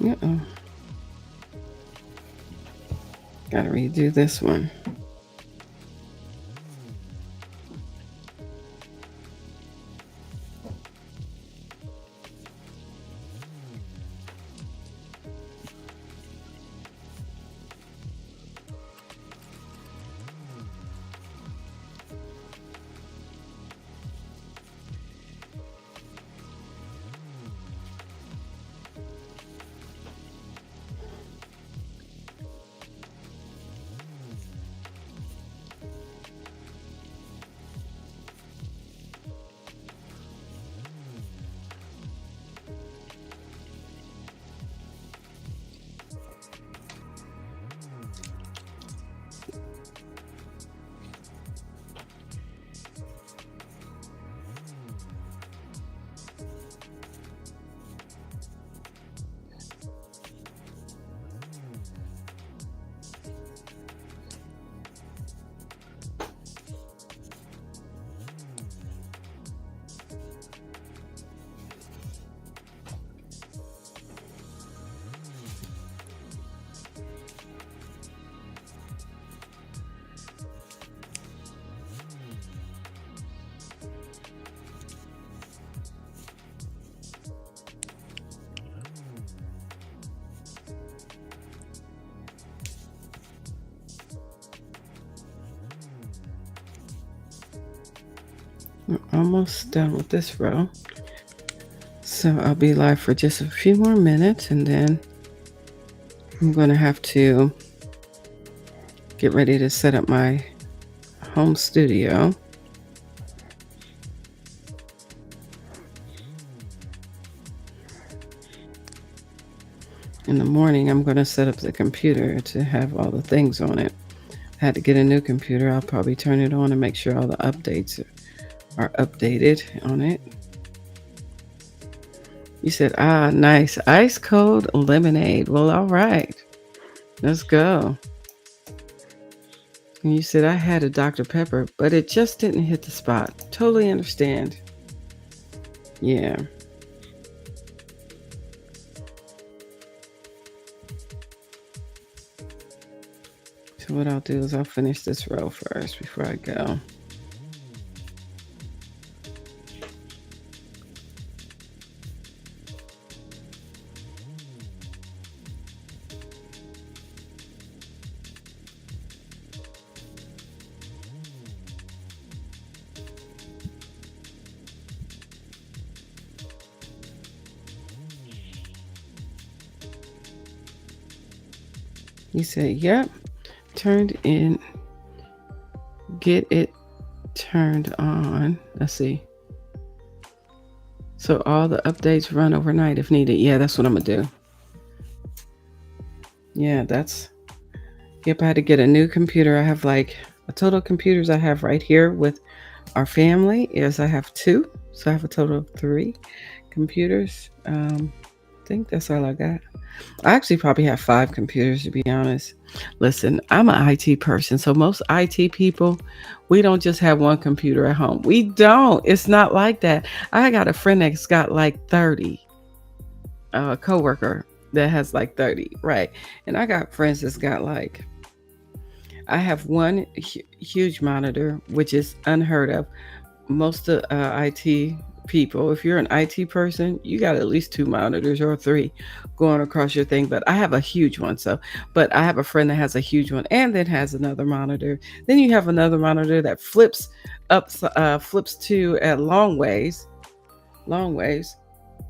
Uh-oh. Gotta redo this one. We're almost done with this row. So I'll be live for just a few more minutes and then I'm going to have to get ready to set up my home studio. In the morning, I'm going to set up the computer to have all the things on it. I had to get a new computer. I'll probably turn it on and make sure all the updates are updated on it. You said, nice. Ice cold lemonade. Well, all right. Let's go. And you said, I had a Dr. Pepper, but it just didn't hit the spot. Totally understand. Yeah. So what I'll do is I'll finish this row first before I go. You said, yep, turned in, get it turned on. Let's see. So all the updates run overnight if needed. Yeah, that's what I'm going to do. Yeah, yep, I had to get a new computer. I have like a total of computers I have right here with our family is I have 2. So I have a total of 3 computers. I think that's all I got. I actually probably have 5 computers, to be honest. Listen, I'm an IT person. So most IT people, we don't just have one computer at home. We don't. It's not like that. I got a friend that's got like 30. A coworker that has like 30, right? And I got friends that's got like, I have one huge monitor, which is unheard of. Most of IT people, if you're an IT person, you got at least 2 monitors or 3 going across your thing. But I have a huge one. But I have a friend that has a huge one and then has another monitor. Then you have another monitor that flips to at long ways.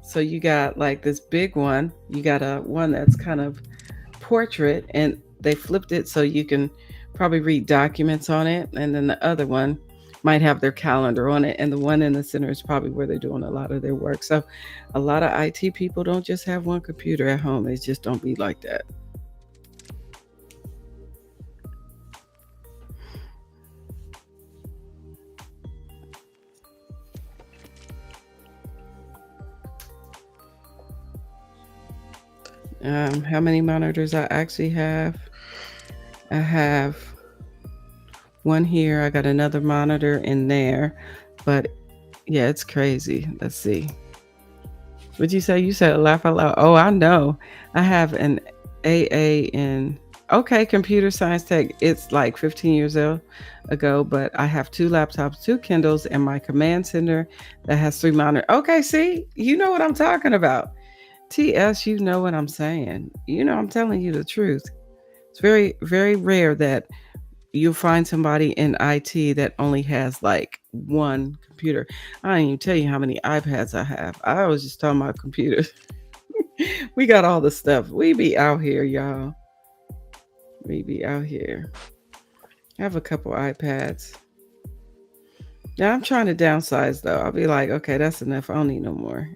So you got like this big one. You got a one that's kind of portrait, and they flipped it so you can probably read documents on it. And then the other one might have their calendar on it. And the one in the center is probably where they're doing a lot of their work. So a lot of IT people don't just have one computer at home. They just don't be like that. How many monitors I actually have? I have one here. I got another monitor in there. But yeah, it's crazy. Let's see. What'd you say? You said laugh out loud. Oh, I know. I have an AA in computer science tech. It's like 15 years ago, but I have 2 laptops, 2 Kindles, and my command center that has 3 monitors. Okay, see, you know what I'm talking about. TS, you know what I'm saying. I'm telling you the truth. It's very, very rare that you'll find somebody in IT that only has like one computer. I don't even tell you how many iPads I have. I was just talking about computers. We got all the stuff. We be out here, y'all. We be out here. I have a couple iPads. Now I'm trying to downsize though. I'll be like, okay, that's enough. I don't need no more.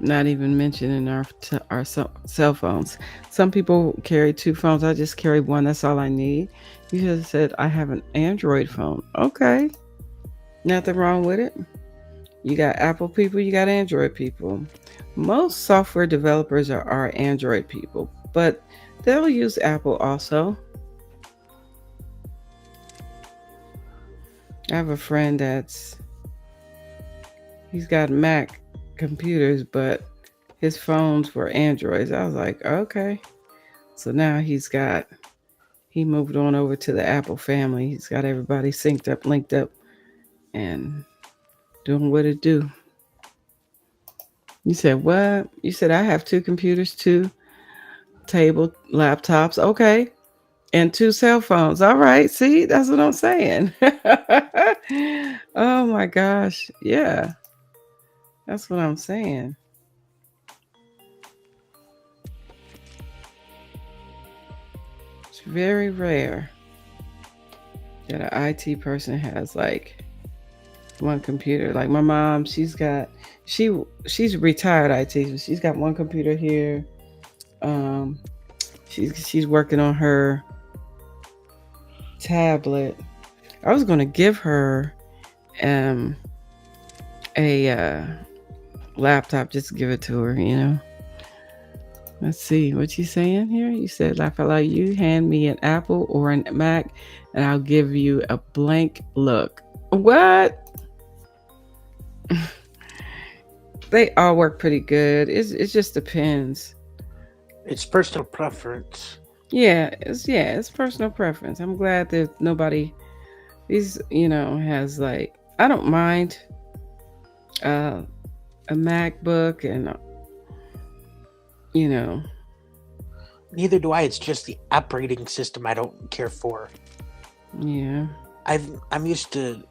Not even mentioning our cell phones. Some people carry 2 phones. I just carry one. That's all I need. You just said I have an Android phone. Okay, nothing wrong with it. You got Apple people, you got Android people. Most software developers are Android people, but they'll use Apple also. I have a friend he's got Mac computers, but his phones were Androids. I was like, okay. So now he moved on over to the Apple family. He's got everybody synced up, linked up, and doing what it do. You said what? You said I have 2 computers, 2 table laptops. Okay. And 2 cell phones. All right. See, that's what I'm saying. Oh my gosh. Yeah. That's what I'm saying. It's very rare that an IT person has like one computer. Like my mom, she she's retired IT, so she's got one computer here. Um, she's working on her tablet. I was gonna give her um a laptop, just give it to her, you know. Let's see what you saying here. You said, "Laugh out loud. You hand me an Apple or an Mac, and I'll give you a blank look." What? They all work pretty good. It just depends. It's personal preference. Yeah, it's personal preference. I'm glad that nobody these has like I don't mind uh, a MacBook and you know Neither do I. It's just the operating system I don't care for. yeah. I'm used to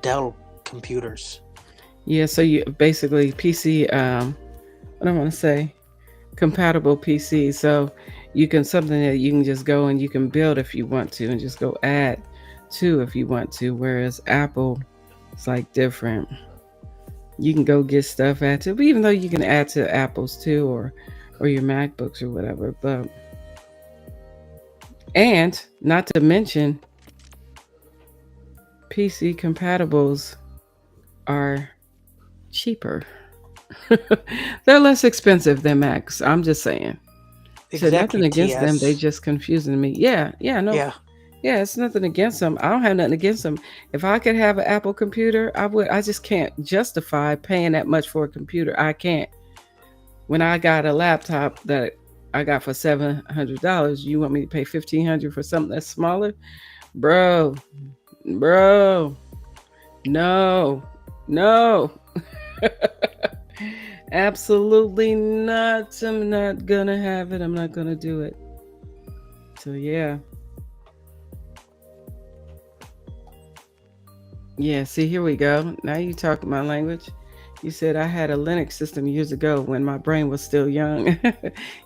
Dell computers. Yeah, so you basically PC, what do I want to say, compatible PC. So you can something that you can just go and you can build if you want to, and just go add to if you want to. Whereas Apple, it's like different. You can go get stuff add to, but even though you can add to Apples too, or your MacBooks or whatever. But and not to mention, PC compatibles are cheaper. They're less expensive than Macs. I'm just saying. So nothing Exactly, against them. They TS. just confusing me. Yeah, no, Yeah. yeah, it's nothing against them. I don't have nothing against them. If I could have an Apple computer, I would. I just can't justify paying that much for a computer. I can't. When I got a laptop that I got for $700, you want me to pay $1,500 for something that's smaller, bro? Bro, no, no. Absolutely not. I'm not gonna have it. I'm not gonna do it. So yeah. Yeah, see, here we go. Now you talking my language. You said I had a Linux system years ago when my brain was still young.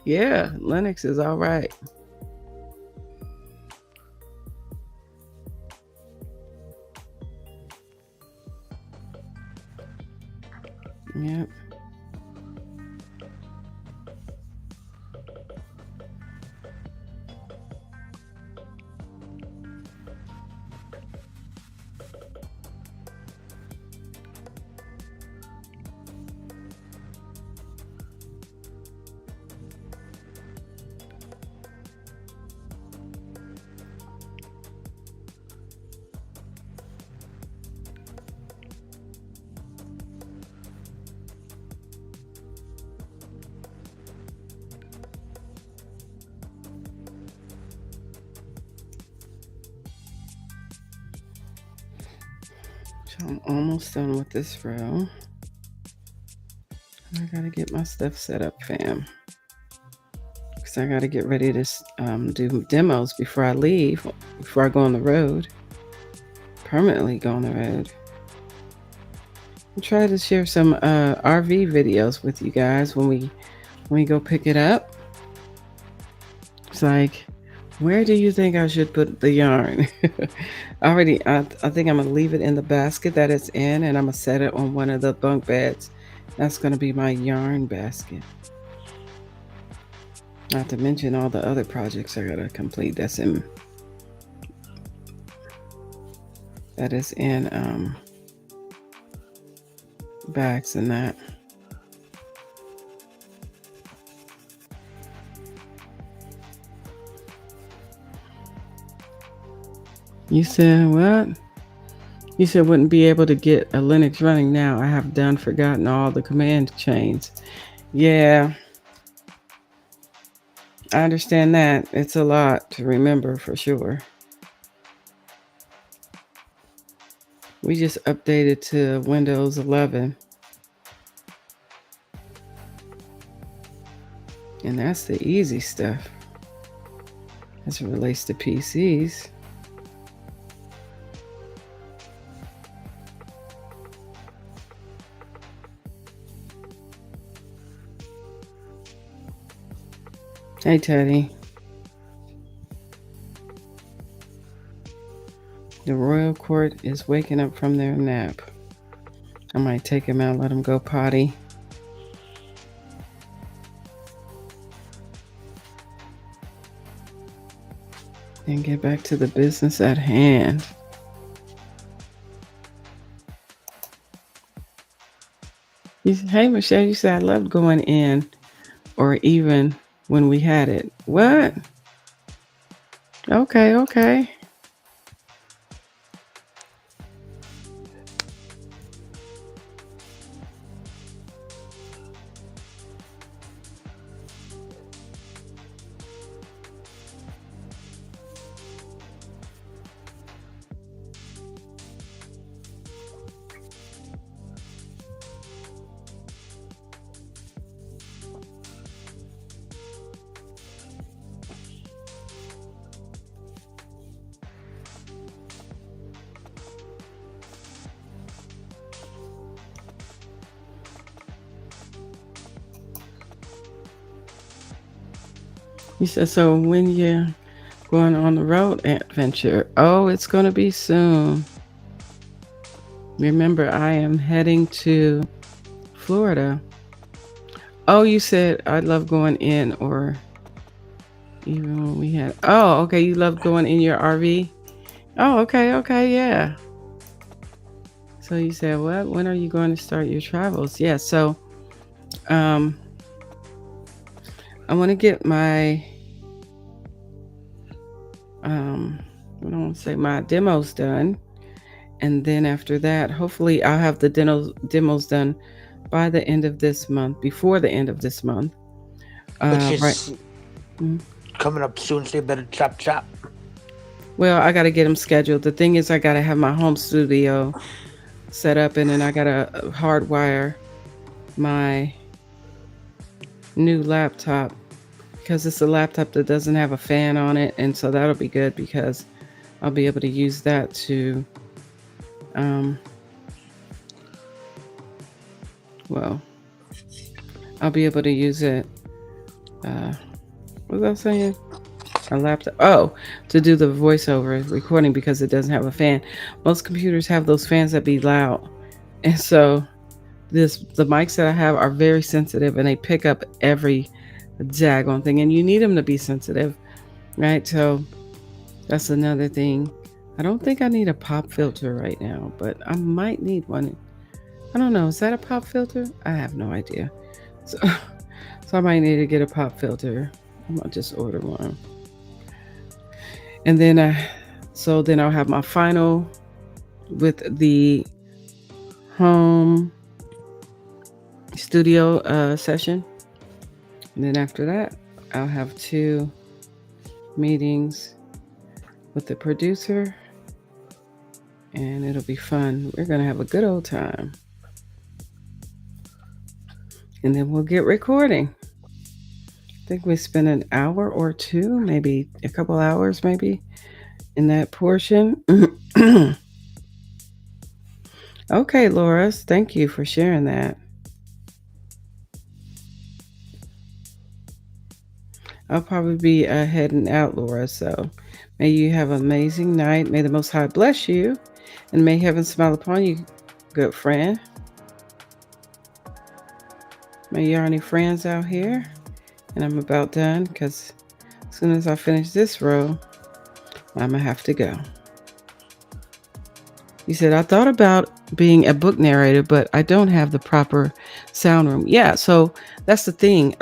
Yeah, Linux is all right. Yep. So I'm almost done with this row. I gotta get my stuff set up, fam. Because I gotta get ready to do demos before I leave, before I go on the road. Permanently go on the road. I'll try to share some RV videos with you guys when we go pick it up. It's like, where do you think I should put the yarn? I think I'm gonna leave it in the basket that it's in, and I'm gonna set it on one of the bunk beds. That's gonna be my yarn basket. Not to mention all the other projects I gotta complete. That is in bags and that. You said what? You said wouldn't be able to get a Linux running now. I have forgotten all the command chains. Yeah, I understand that. It's a lot to remember for sure. We just updated to Windows 11. And that's the easy stuff as it relates to PCs. Hey, Teddy. The royal court is waking up from their nap. I might take him out, let him go potty. And get back to the business at hand. Hey, Michelle, you said I loved going in, or even when we had it. What? Okay, okay. You said, so when you're going on the road adventure? Oh, it's going to be soon. Remember, I am heading to Florida. Oh, you said I love going in, or even when we had. Oh, okay. You love going in your RV. Oh, okay, okay, yeah. So you said what? When are you going to start your travels? Yeah. So, um, I want to get my what do I want to say? My demos done, and then after that, hopefully, I'll have the demos done by the end of this month. Before the end of this month. Which Right. is coming up soon, so you better chop. Well, I got to get them scheduled. The thing is, I got to have my home studio set up, and then I got to hardwire my new laptop because it's a laptop that doesn't have a fan on it, and so that'll be good because I'll be able to use that to, um, well, I'll be able to use it. What was I saying? A laptop. Oh, to do the voiceover recording because it doesn't have a fan. Most computers have those fans that be loud, and so the mics that I have are very sensitive, and they pick up every daggone thing. And you need them to be sensitive, right? So that's another thing. I don't think I need a pop filter right now, but I might need one. I don't know. Is that a pop filter? I have no idea. So, so I might need to get a pop filter. I'm gonna just order one. And then so then I'll have my final with the home studio session. And then after that, I'll have 2 meetings with the producer, and it'll be fun. We're going to have a good old time. And then we'll get recording. I think we spend an hour or 2, maybe a couple hours, maybe in that portion. Okay, Laura, thank you for sharing that. I'll probably be heading out, Laura. So may you have an amazing night. May the Most High bless you, and may heaven smile upon you, good friend. May you are any friends out here. And I'm about done because as soon as I finish this row, I'm going to have to go. He said, I thought about being a book narrator, but I don't have the proper sound room. Yeah, so that's the thing.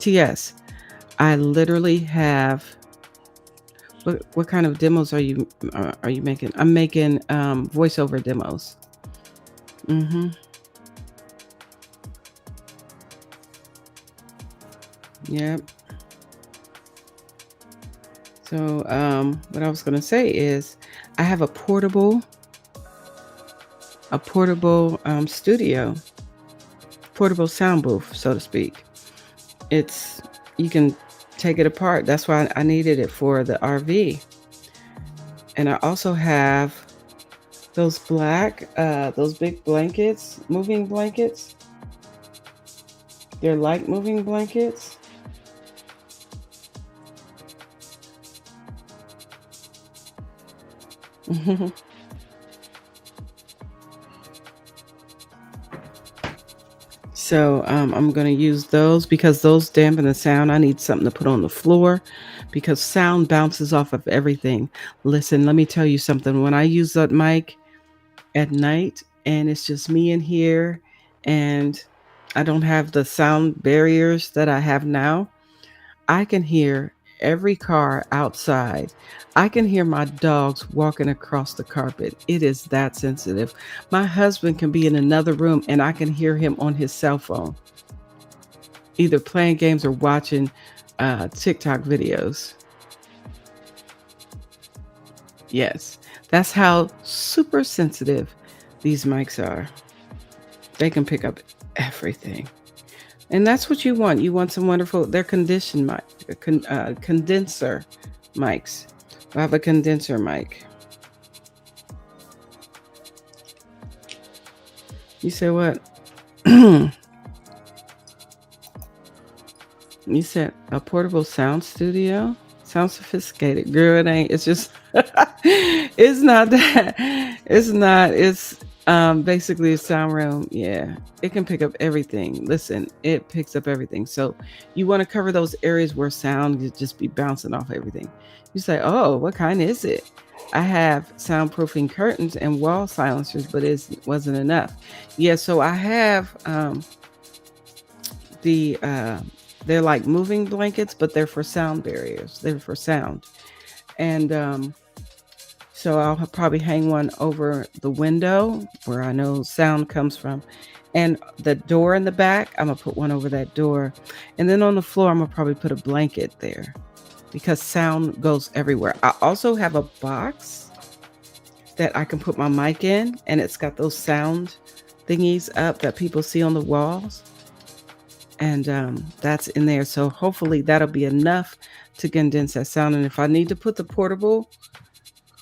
TS, I literally have. What kind of demos are you making? I'm making voiceover demos. Mm-hmm. Yep. So what I was gonna say is, I have a portable studio, portable sound booth, so to speak. It's you can take it apart. That's why I needed it for the RV. And I also have those those big blankets, moving blankets. They're like moving blankets. So I'm going to use those because those dampen the sound. I need something to put on the floor because sound bounces off of everything. Listen, let me tell you something. When I use that mic at night and it's just me in here and I don't have the sound barriers that I have now, I can hear every car outside. I can hear my dogs walking across the carpet. It is that sensitive. My husband can be in another room and I can hear him on his cell phone, either playing games or watching TikTok videos. Yes, that's how super sensitive these mics are. They can pick up everything. And that's what you want. You want some wonderful, they're conditioned mic, condenser mics. I have a condenser mic. You say what? You said a portable sound studio? Sounds sophisticated. Girl, it ain't. It's just, it's not that. It's not. It's basically a sound room. Yeah. It can pick up everything. Listen, it picks up everything. So you want to cover those areas where sound could just be bouncing off everything. You say, oh, what kind is it? I have soundproofing curtains and wall silencers, but it wasn't enough. Yeah, so I have the they're like moving blankets, but they're for sound barriers. They're for sound, and so I'll probably hang one over the window where I know sound comes from, and the door in the back. I'm gonna put one over that door, and then on the floor I'm gonna probably put a blanket there because sound goes everywhere. I also have a box that I can put my mic in, and it's got those sound thingies up that people see on the walls, and that's in there. So hopefully that'll be enough to condense that sound. And if I need to put the portable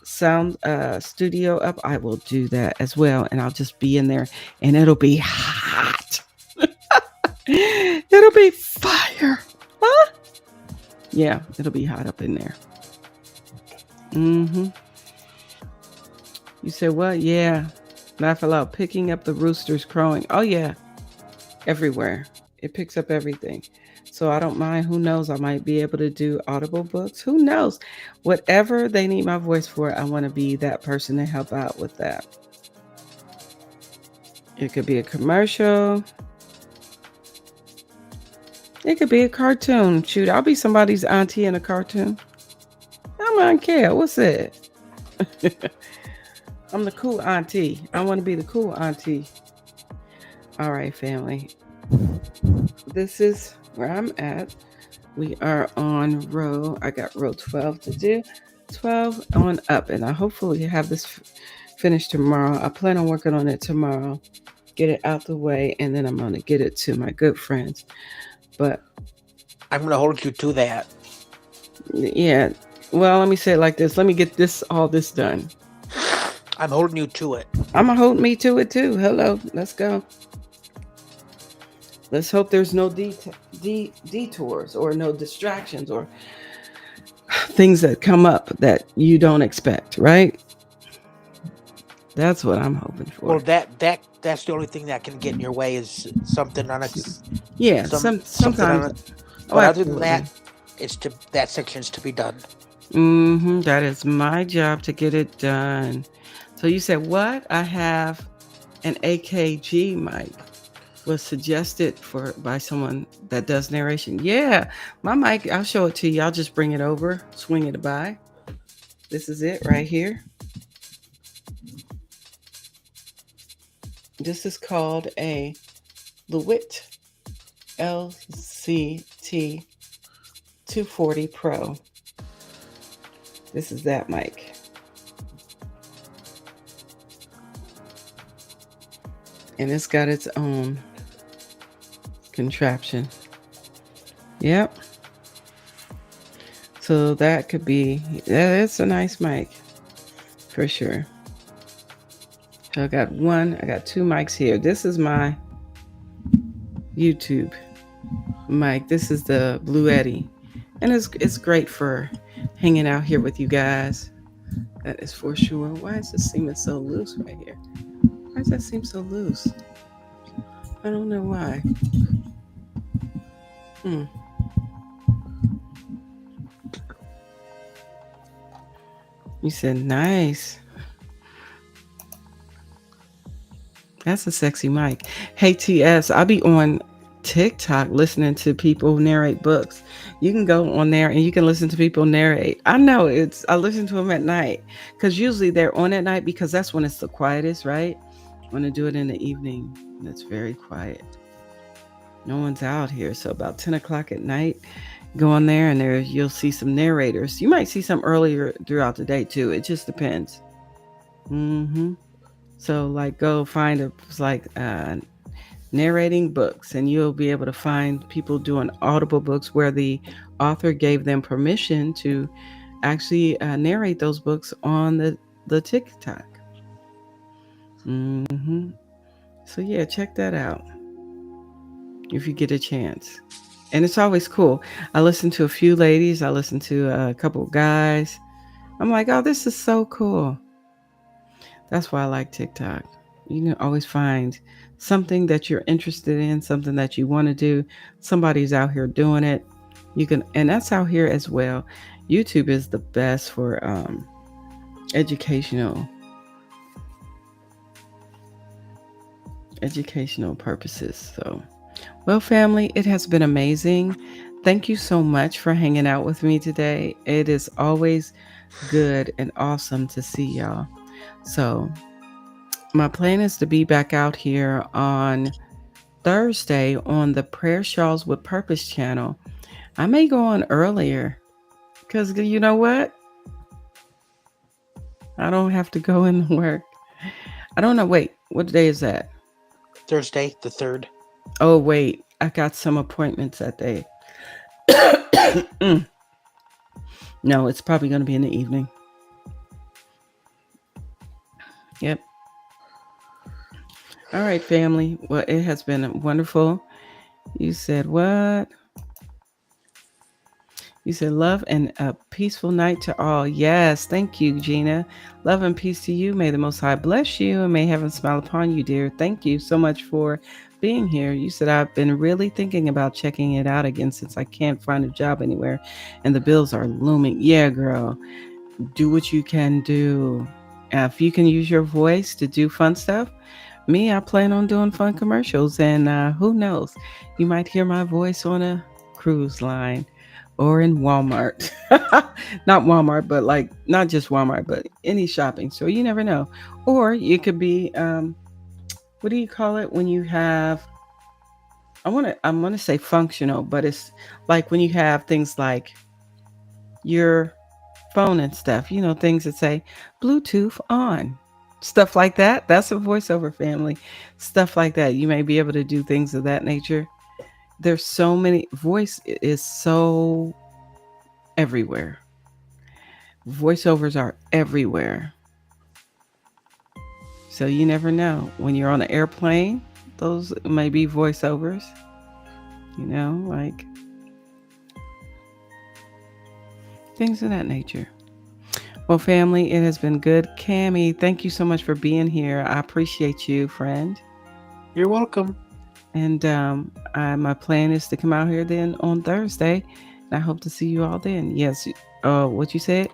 sound studio up, I will do that as well. And I'll just be in there, and it'll be hot. It'll be fire. Huh? Yeah, it'll be hot up in there. Mm-hmm. You said what? Yeah. Laugh aloud. Picking up the roosters crowing. Oh yeah, everywhere. It picks up everything. So I don't mind. Who knows? I might be able to do audible books. Who knows? Whatever they need my voice for, I want to be that person to help out with that. It could be a commercial. It could be a cartoon. Shoot, I'll be somebody's auntie in a cartoon. I don't care. What's it? I'm the cool auntie. I want to be the cool auntie. All right, family. This is where I'm at. We are on I got row 12 to do. 12 on up. And I hopefully have this finished tomorrow. I plan on working on it tomorrow. Get it out the way. And then I'm going to get it to my good friends. But I'm going to hold you to that. Yeah. Well, let me say it like this. Let me get all this done. I'm holding you to it. I'm going to hold me to it too. Hello. Let's go. Let's hope there's no detours or no distractions or things that come up that you don't expect, right? That's what I'm hoping for. Well, that's the only thing that can get in your way is something Yeah, sometimes. But other than that, that section's to be done. Mm-hmm. That is my job to get it done. So you said what? I have an AKG mic. Was suggested by someone that does narration. Yeah, my mic, I'll show it to you. I'll just bring it over, swing it by. This is it right here. This is called a Lewitt LCT 240 Pro. This is that mic. And it's got its own contraption. Yep. So that could be, it's a nice mic for sure. So I got two mics here. This is my YouTube mic. This is the Blue Eddy. And it's great for hanging out here with you guys. That is for sure. Why is this seeming so loose right here? Why does that seem so loose? I don't know why. Hmm. You said nice. That's a sexy mic. Hey TS, I'll be on TikTok listening to people narrate books. You can go on there and you can listen to people narrate. I know I listen to them at night because usually they're on at night because that's when it's the quietest, right? I want to do it in the evening and it's very quiet. No one's out here. So about 10 o'clock at night, go on there and there you'll see some narrators. You might see some earlier throughout the day too. It just depends. Mm-hmm. So like go find a like narrating books and you'll be able to find people doing audible books where the author gave them permission to actually narrate those books on the TikTok. Mm-hmm. So yeah, check that out if you get a chance. And it's always cool. I listen to a few ladies. I listen to a couple of guys. I'm like, oh, this is so cool. That's why I like TikTok. You can always find something that you're interested in, something that you want to do. Somebody's out here doing it. You can, and that's out here as well. YouTube is the best for educational educational purposes. So, well, family, it has been amazing. Thank you so much for hanging out with me today. It is always good and awesome to see y'all. So, my plan is to be back out here on Thursday on the Prayer Shawls with Purpose channel. I may go on earlier because you know what? I don't have to go in work. I don't know. Wait, what day is that? Thursday, the 3rd. Oh, wait. I got some appointments that day. No, it's probably going to be in the evening. Yep. All right, family. Well, it has been wonderful. You said what? You said love and a peaceful night to all. Yes, thank you, Gina. Love and peace to you. May the Most High bless you and may heaven smile upon you, dear. Thank you so much for being here. You said I've been really thinking about checking it out again since I can't find a job anywhere and the bills are looming. Yeah, girl. Do what you can do. If you can use your voice to do fun stuff, me, I plan on doing fun commercials. And who knows? You might hear my voice on a cruise line or in Walmart. Not Walmart, but like not just Walmart, but any shopping store. You never know. Or you could be what do you call it when you have I'm gonna say functional, but it's like when you have things like your phone and stuff, things that say Bluetooth on. Stuff like that. That's a voiceover, family. Stuff like that. You may be able to do things of that nature. There's so many voice is so everywhere. Voiceovers are everywhere. So you never know. When you're on an airplane, those may be voiceovers. Like things of that nature. Well, family, it has been good. Cammie, thank you so much for being here. I appreciate you, friend. You're welcome. And my plan is to come out here then on Thursday. And I hope to see you all then. Yes. What you said?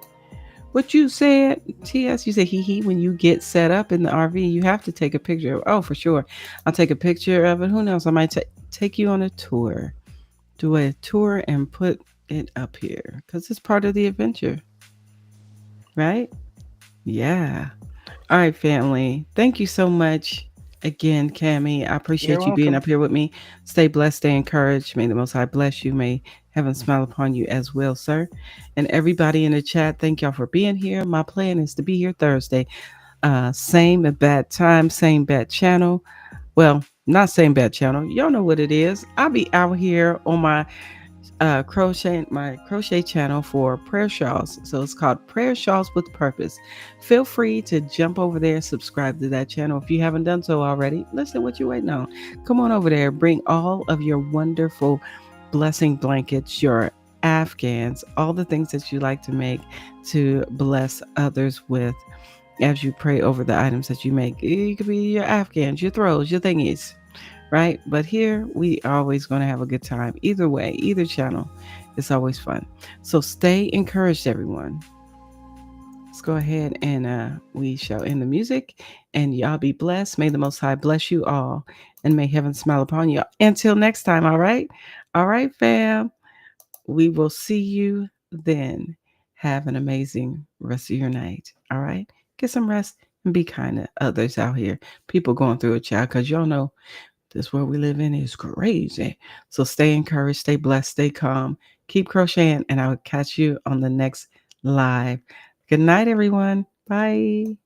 What you said, TS? You said he when you get set up in the RV, you have to take a picture. Oh, for sure. I'll take a picture of it. Who knows? I might take you on a tour. Do a tour and put it up here because it's part of the adventure. Right? Yeah. All right, family. Thank you so much again, Cammie. I appreciate you being up here with me. Stay blessed, stay encouraged. May the Most High bless you. May heaven smile upon you as well, sir. And everybody in the chat, thank y'all for being here. My plan is to be here Thursday. Same bad time, same bad channel. Well, not same bad channel. Y'all know what it is. I'll be out here on my crochet channel for prayer shawls. So it's called Prayer Shawls with Purpose. Feel free to jump over there, subscribe to that channel if you haven't done so already. Listen, what you waiting on? Come on over there, bring all of your wonderful blessing blankets, your Afghans, all the things that you like to make to bless others with as you pray over the items that you make. It could be your Afghans, your throws, your thingies, right? But here we are always going to have a good time. Either way, either channel, it's always fun. So stay encouraged, everyone. Let's go ahead and we shall end the music, and y'all be blessed. May the Most High bless you all, and may heaven smile upon you. Until next time, all right, fam. We will see you then. Have an amazing rest of your night. All right, get some rest and be kind to others out here. People going through it, child, because y'all know this world we live in is crazy. So stay encouraged, stay blessed, stay calm, keep crocheting, and I will catch you on the next live. Good night, everyone. Bye.